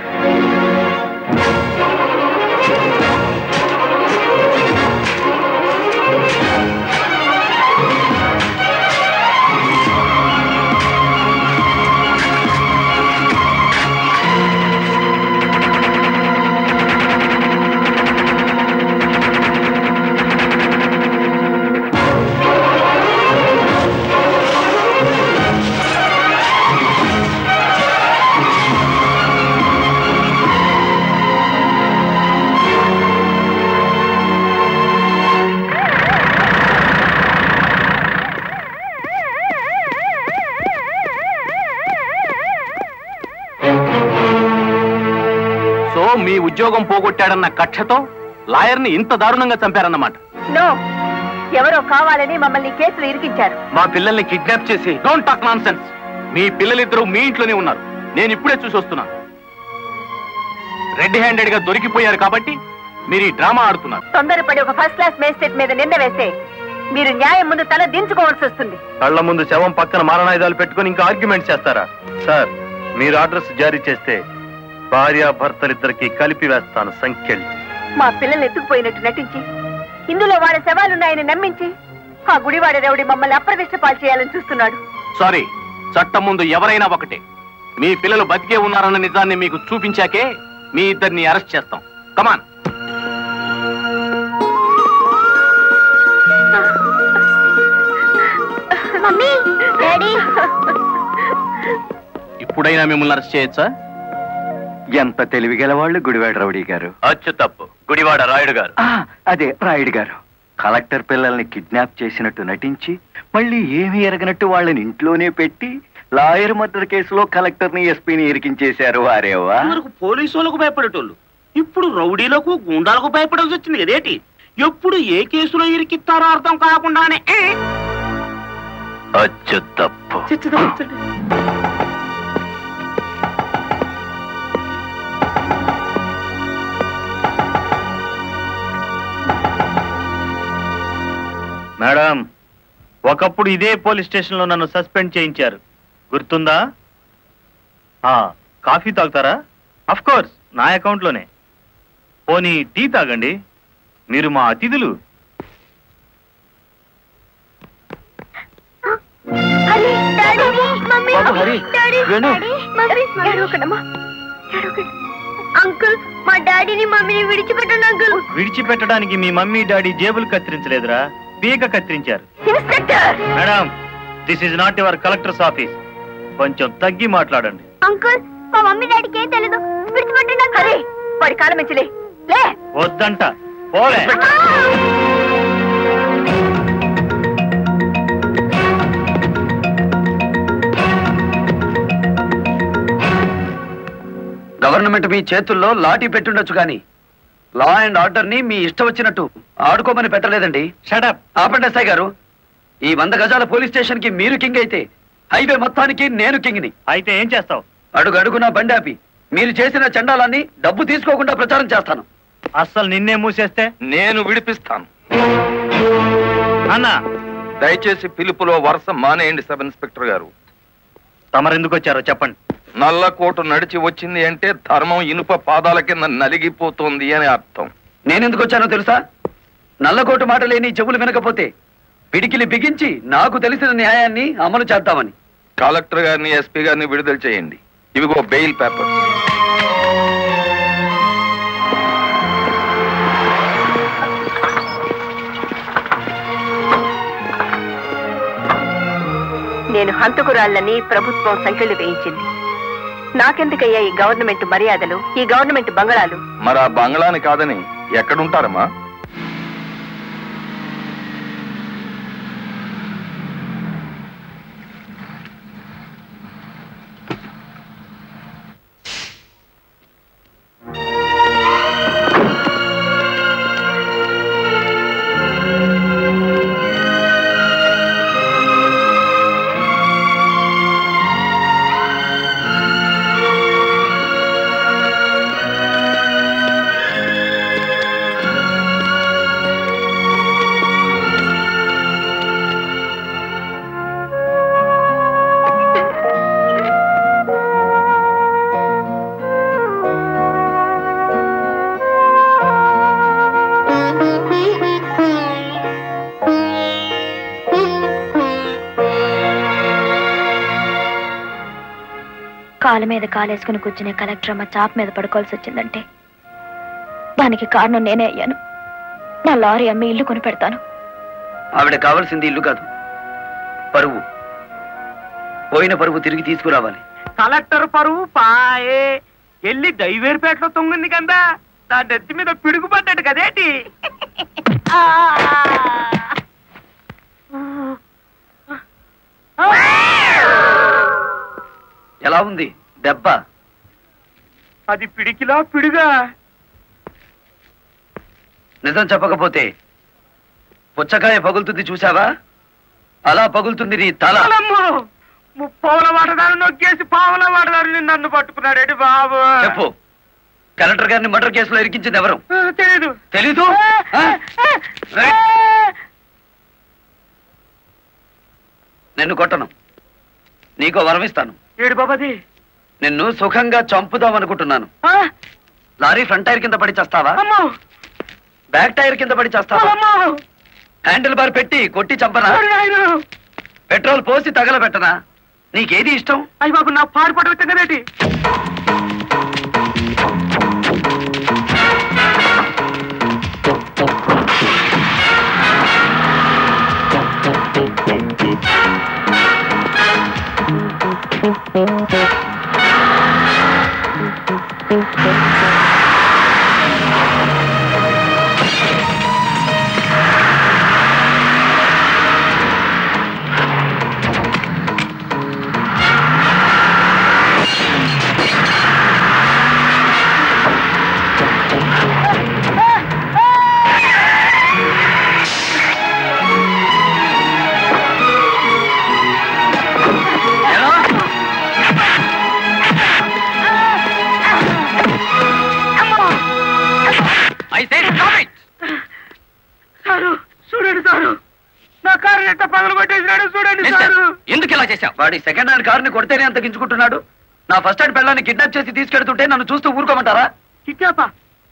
మీ ఉద్యోగం పోగొట్టాడన్న కక్షతో లాయర్ని ఇంత దారుణంగా చంపారన్నమాట. నో, ఎవరో కావాలని మమ్మల్ని కేసులు ఇరికించారు. మా పిల్లల్ని కిడ్నాప్ చేసి డోంట్ టాక్ నాన్సెన్స్. మీ పిల్లలిద్దరూ మీ ఇంట్లోనే ఉన్నారు. నేను ఇప్పుడే చూసి వస్తున్నాను. రెడ్ హ్యాండెడ్ గా దొరికిపోయారు కాబట్టి మీరు ఈ డ్రామా ఆడుతున్నారు. తొందరపడి ఒక ఫస్ట్ క్లాస్ మేజిస్ట్రేట్ మీద నింద వేస్తే మీరు న్యాయం ముందు తల దించుకోవాల్సి వస్తుంది. కళ్ల ముందు శవం పక్కన మారణాయుధాలు పెట్టుకుని ఇంకా ఆర్గ్యుమెంట్ చేస్తారా? సార్, మీరు ఆర్డర్స్ జారీ చేస్తే భార్యాభర్తలిద్దరికి కలిపి వేస్తాను సంఖ్యలు. మా పిల్లల్ని ఎత్తుకుపోయినట్టు నటించి ఇందులో వాళ్ళ శవాలున్నాయని నమ్మించి ఆ గుడివాడ రౌడీ మమ్మల్ని అప్రదిష్ట పాలు చేయాలని చూస్తున్నాడు. సారీ, చట్టం ముందు ఎవరైనా ఒకటే. మీ పిల్లలు బతికే ఉన్నారన్న నిజాన్ని మీకు చూపించాకే మీ ఇద్దరిని అరెస్ట్ చేస్తాం. కమాన్. మమ్మీ, డాడీ, ఇప్పుడైనా మిమ్మల్ని అరెస్ట్ చేయొచ్చా? ఎంత తెలివిగల వాళ్ళు గుడివాడ రౌడీ గారు. అచ్చు తప్పు, గుడివాడ రాయుడు గారు. అదే రాయుడు గారు. కలెక్టర్ పిల్లల్ని కిడ్నాప్ చేసినట్టు నటించి మళ్ళీ ఏమీ ఎరగనట్టు వాళ్ళని ఇంట్లోనే పెట్టి లాయర్ మర్డర్ కేసులో కలెక్టర్ని ఎస్పీని ఇరికించేశారు. వారేవా పోలీసు వాళ్ళకు భయపడేటోళ్ళు ఇప్పుడు రౌడీలకు గుండాలకు భయపడాల్సి వచ్చింది కదేటి. ఎప్పుడు ఏ కేసులో ఇరికిస్తారో అర్థం కాకుండానే. అచ్చు తప్పు. మేడం, ఒకప్పుడు ఇదే పోలీస్ స్టేషన్ లో నన్ను సస్పెండ్ చేయించారు, గుర్తుందా? కాఫీ తాగుతారా? అఫ్ కోర్స్, నా అకౌంట్ లోనే. పోనీ టీ తాగండి, మీరు మా అతిథులు. అంకుల్, మా డాడీని మమ్మీని విడిచిపెట్టండి అంకుల్. విడిచిపెట్టడానికి మీ మమ్మీ డాడీ జేబులు కత్తిరించలేదురా, పీక కత్తిరించారు. Madam, this is not your collector's office. కొంచెం తగ్గి మాట్లాడండి. అంకుల్, మా మమ్మీ డాడీకి ఏం తెలీదు, విడిచిపెట్టండి అంకుల్. వాడి కాలం మించలే. వద్దంట, పోలే. గవర్నమెంట్ మీ చేతుల్లో లాఠీ పెట్టుండొచ్చు కానీ లా అండ్ ఆర్డర్ ని మీ ఇష్టం వచ్చినట్టు ఆడుకోమని పెట్టలేదండి. షటప్. ఆపండి ఎస్ఐ గారు. ఈ 100 గజాల పోలీస్ స్టేషన్ కి మీరు కింగ్ అయితే హైవే మొత్తానికి నేను కింగ్ని. అయితే ఏం చేస్తావు? అడుగు అడుగున బండి ఆపి మీరు చేసిన చండాలాన్ని డబ్బు తీసుకోకుండా ప్రచారం చేస్తాను. అస్సలు నిన్నే మూసేస్తే నేను విడిపిస్తాను. అన్నా, దయచేసి పిలుపులో వరుస మానేయండి సబ్ ఇన్స్పెక్టర్ గారు. తమరెందుకు వచ్చారో చెప్పండి. నల్లకోటు నడిచి వచ్చింది అంటే ధర్మం ఇనుప పాదాల కింద నలిగిపోతుంది అని అర్థం. నేనెందుకు వచ్చానో తెలుసా? నల్లకోటు మాట లేని చెవులు వినకపోతే పిడికిలి బిగించి నాకు తెలిసిన న్యాయాన్ని అమలు చేద్దామని. కలెక్టర్ గారిని, ఎస్పీ గారిని విడుదల చేయండి. ఇవిగో బెయిల్ పేపర్. నేను హంతకురాళ్ళని ప్రభుత్వం సంఖ్యలు వేయించింది. నాకెందుకయ్యా ఈ గవర్నమెంట్ మర్యాదలు, ఈ గవర్నమెంట్ బంగళాలు? మరి ఆ బంగ్లాని కాదని ఎక్కడుంటారమ్మా? కాలు మీద కాలేసుకుని కూర్చునే కలెక్టర్ అమ్మ చాప్ మీద పడుకోవాల్సి వచ్చిందంటే దానికి కారణం నేనే అయ్యాను. నా లారీ అమ్మి ఇల్లు కొని పెడతాను. ఆవిడ కావాల్సింది ఇల్లు కాదు, పరువు. పోయిన పరువు తిరిగి తీసుకురావాలి. కలెక్టర్ పరువు పాయే ఎల్లి దైవేరుపేటలో తొంగింది కదా, దాని నెత్తి మీద పిడుగు పడ్డాడు కదేటి. ఎలా ఉంది దెబ్బ? అది పిడికిలా పిడుగా. నిజం చెప్పకపోతే పుచ్చకాయ పగులుతుంది చూసావా, అలా పగులుతుంది నీ తల. ముప్పావుల వాటదారు నొక్కేసి పావుల వాటదారు నన్ను పట్టుకున్నాడేటి బాబు. చెప్పు, కలెక్టర్ గారిని మర్డర్ కేసులో ఇరికించింది ఎవరు? తెలీదు. తెలీదు? నిన్ను కొట్టను, నీకో వరం ఇస్తాను. ఏడు బాబాది. నిన్ను సుఖంగా చంపుదాం అనుకుంటున్నాను. లారీ ఫ్రంట్ టైర్ కింద పడి చేస్తావా, బ్యాక్ టైర్ కింద పడి చేస్తావా, హ్యాండిల్ బార్ పెట్టి కొట్టి చంపనా, పెట్రోల్ పోసి తగలబెట్టనా? నీకేది ఇష్టం? అయ్యి బాబు, నా పారిపడి వచ్చిందేటి. ఎందుకు ఇలా చేశావు? వాడి సెకండ్ హ్యాండ్ కారుని కొడితేనే అంత గించుకుంటున్నాడు. నా ఫస్ట్ హ్యాండ్ పిల్లాన్ని కిడ్నాప్ చేసి తీసుకెళ్తుంటే నన్ను చూస్తూ ఊరుకోమంటారా? కిడ్నాపా?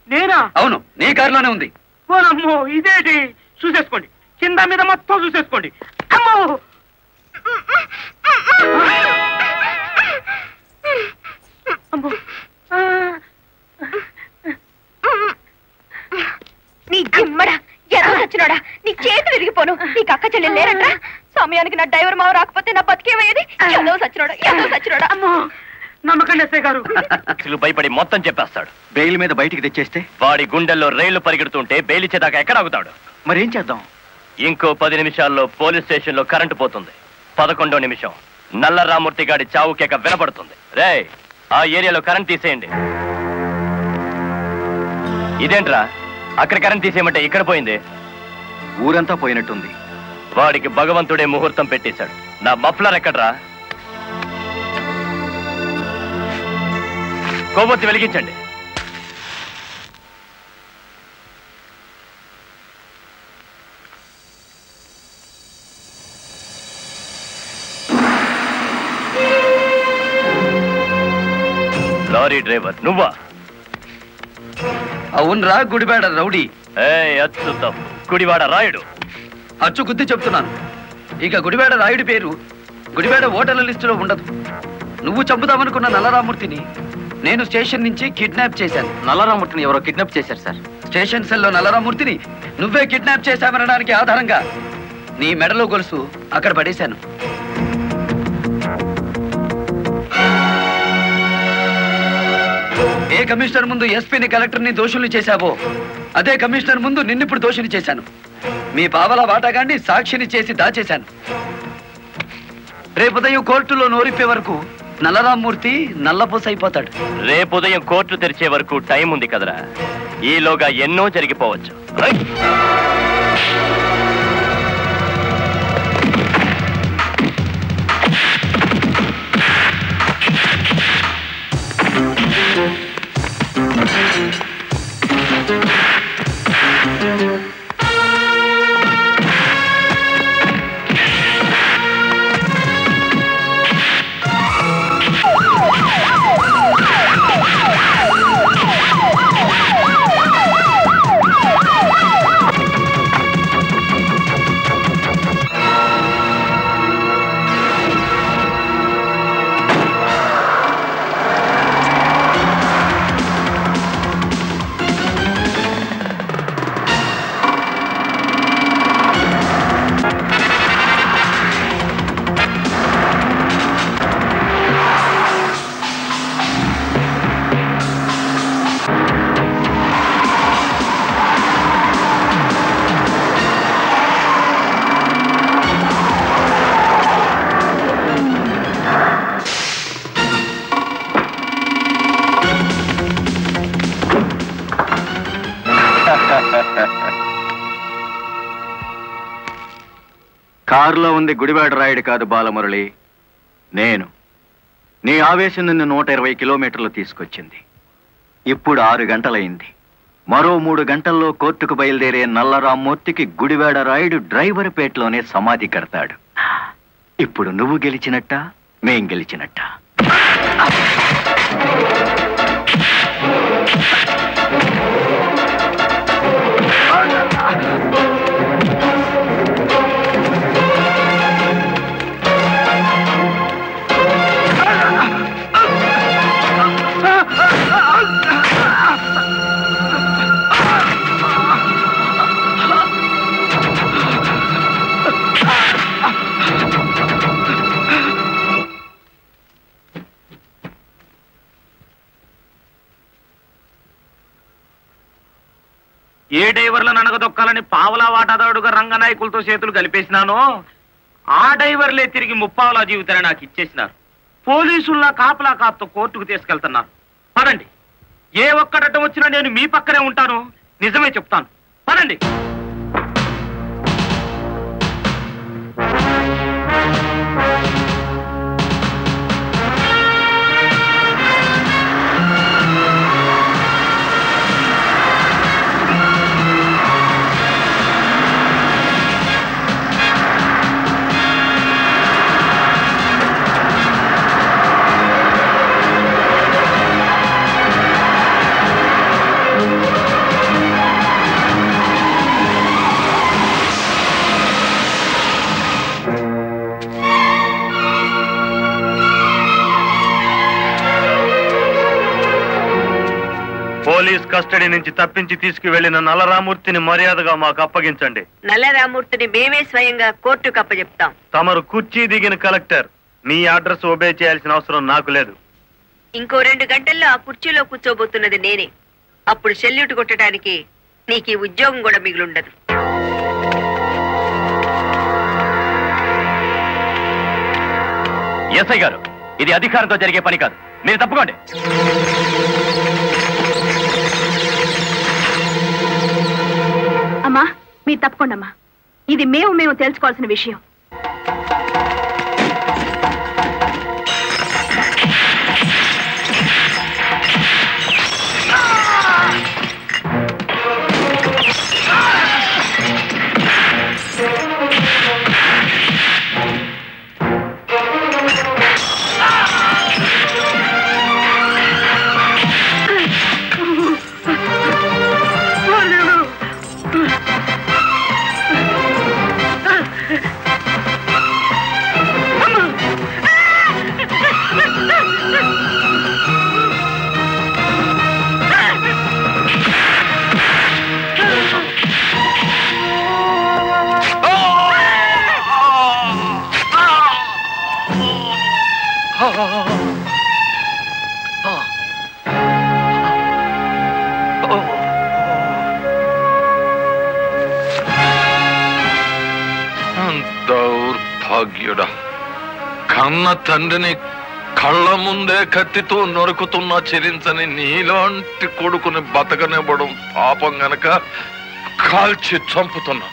నేనా? అవును, నీ కారులోనే ఉంది. ఓనమ్మో, ఇదేంటి? చూసేసుకోండి, కింద మీద మొత్తం చూసేసుకోండి. అమ్మో, అమ్మో. నీ జిమ్మడా ఎలా వచ్చినాడా? నీ చేతులు విరిగిపోను. నీకు అక్క చెల్లెలు లేరట్రా? సమయానికి నా డ్రైవర్ మావ రాకపోతే నా బతికేమయ్యేది. ఏదో సచ్చినోడా. అమ్మో, నమ్మకండి ఎస్ఐ గారు. భయపడి మొత్తం చెప్పేస్తాడు. బెయిల్ మీద బయటికి తెచ్చేస్తే వాడి గుండెల్లో రైళ్లు పరిగెడుతుంటే బెయిల్ ఇచ్చేదాకా ఎక్కడ ఆగుతాడు? మరేం చేద్దాం? ఇంకో 10 నిమిషాల్లో పోలీస్ స్టేషన్ లో కరెంటు పోతుంది. 11వ నిమిషం నల్ల రామూర్తి గాడి చావు కేక వినపడుతుంది. రే, ఆ ఏరియాలో కరెంట్ తీసేయండి. ఇదేంట్రా, అక్కడ కరెంట్ తీసేయమంటే ఇక్కడ పోయింది? ఊరంతా పోయినట్టుంది. వాడికి భగవంతుడే ముహూర్తం పెట్టేశాడు. నా మఫ్లర్ ఎక్కడ్రా? కొవ్వొత్తి వెలిగించండి. లారీ డ్రైవర్ నువ్వా? అవునరా, గుడివాడ రౌడీ. అచ్చు తప్పు, గుడివాడ రాయుడు. అచ్చు గుద్ది చెప్తున్నాను. ఇక గుడివాడ రాయుడి పేరు గుడివాడ ఓటర్ల లిస్టులో ఉండదు. నువ్వు చంపుదామనుకున్న నల్లరామూర్తిని నేను స్టేషన్ నుంచి కిడ్నాప్ చేశాను. నల్లరామూర్తిని ఎవరో కిడ్నాప్ చేశారు సార్. స్టేషన్ సెల్లో నల్లరామూర్తిని నువ్వే కిడ్నాప్ చేశామనడానికి ఆధారంగా నీ మెడలో గొలుసు అక్కడ పడేశాను. ఏ కమిషనర్ ముందు ఎస్పీని కలెక్టర్ని దోషుల్ని చేశావో అదే కమిషనర్ ముందు నిన్నిప్పుడు దోషుని చేశాను. మీ పావలా వాటాగాన్ని సాక్షిని చేసి దాచేశాను. రేపుదయం కోర్టులో నోరిప్పే వరకు నల్లరామూర్తి నల్లపూస అయిపోతాడు. రేపుదయం కోర్టు తెరిచే వరకు టైం ఉంది కదరా, ఈలోగా ఎన్నో జరిగిపోవచ్చు. కారులో ఉంది గుడివాడ రాయుడు కాదు బాలమురళి, నేను. నీ ఆవేశం నిన్ను 120 కిలోమీటర్లు తీసుకొచ్చింది. ఇప్పుడు 6 గంటలైంది. మరో 3 గంటల్లో కోర్టుకు బయలుదేరే నల్లరామ్మూర్తికి గుడివాడ రాయుడు డ్రైవర్ పేటలోనే సమాధి కడతాడు. ఇప్పుడు నువ్వు గెలిచినట్ట, మేం గెలిచినట్ట. ఏ డైవర్లను అనగదొక్కాలని పావలా వాటాదారుడుగా రంగనాయకులతో చేతులు కలిపేసినానో ఆ డైవర్లే తిరిగి ముప్పావలా జీవితాన్ని నాకు ఇచ్చేసినారు. పోలీసుల్లా కాపలా కాపుతో కోర్టుకు తీసుకెళ్తున్నారు. పదండి, ఏ ఒక్కడటం వచ్చినా నేను మీ పక్కనే ఉంటాను. నిజమే చెప్తాను, పదండి. పోలీస్ కస్టడీ నుంచి తప్పించి తీసుకువెళ్లిన నల్లరామూర్తిని మర్యాదగా మాకు అప్పగించండి. నల్లరామూర్తిని మేమే స్వయంగా కోర్టుకు అప్పచెప్తాం. తమరు కుర్చీ దిగిన కలెక్టర్, మీ అడ్రస్ ఒబే చేయాల్సిన అవసరం నాకు లేదు. ఇంకో 2 గంటల్లో ఆ కుర్చీలో కూర్చోబోతున్నది నేనే. అప్పుడు సెల్యూట్ కొట్టడానికి నీకు ఈ ఉద్యోగం కూడా మిగిలుండదు. ఎస్ఐ గారు, ఇది అధికారంతో జరిగే పని కాదు, మీరు తప్పుకోండి. అమ్మా, మీరు తప్పకుండా అమ్మా. ఇది మేము తెలుసుకోవాల్సిన విషయం. దౌర్భాగ్యుడా, కన్న తండ్రిని కళ్ళ ముందే కత్తితో నరుకుతున్నా చెరించని నీలాంటి కొడుకుని బతకనివ్వడం పాపం గనక కాల్చి చంపుతున్నా.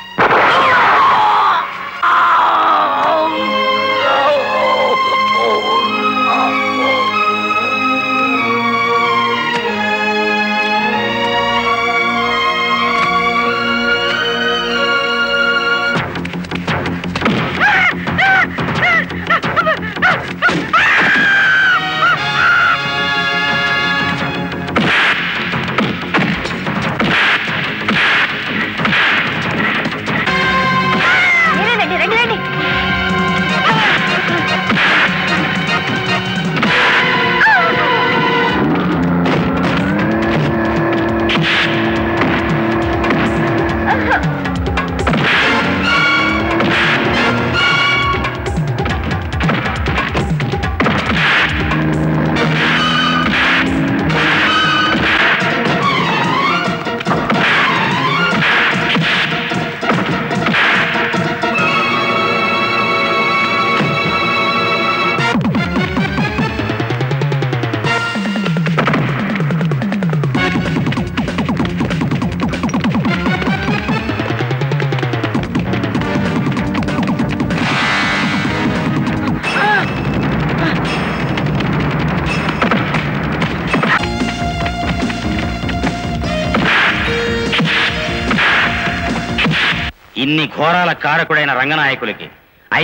ఇన్ని ఘోరాల కారకుడైన రంగనాయకులకి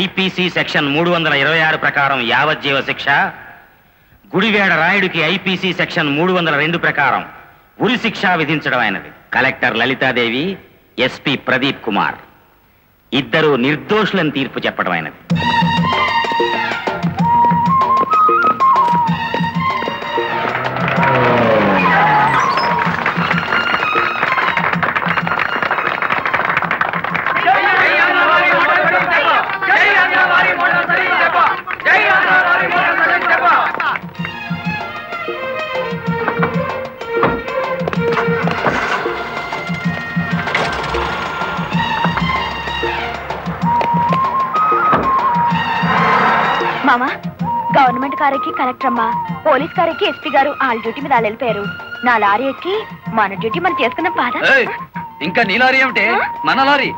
ఐపీసీ సెక్షన్ 326 ప్రకారం యావజ్జీవ శిక్ష, గుడివేడ రాయుడికి ఐపీసీ సెక్షన్ 302 ప్రకారం ఉరి శిక్ష విధించడం అయినది. కలెక్టర్ లలితాదేవి, ఎస్పీ ప్రదీప్ కుమార్ ఇద్దరు నిర్దోషులను తీర్పు చెప్పడం అయినది. మామా, గవర్నమెంట్ కారెక్కి కలెక్టర్ అమ్మా, పోలీస్ కారెక్కి ఎస్పీ గారు వాళ్ళ డ్యూటీ మీద వాళ్ళు వెళ్ళిపోయారు. నా లారీ ఎక్కి మన డ్యూటీ మనం చేసుకున్నాం. పాద ఇంకా నీ లారీ ఏమిటే? మన లారీ.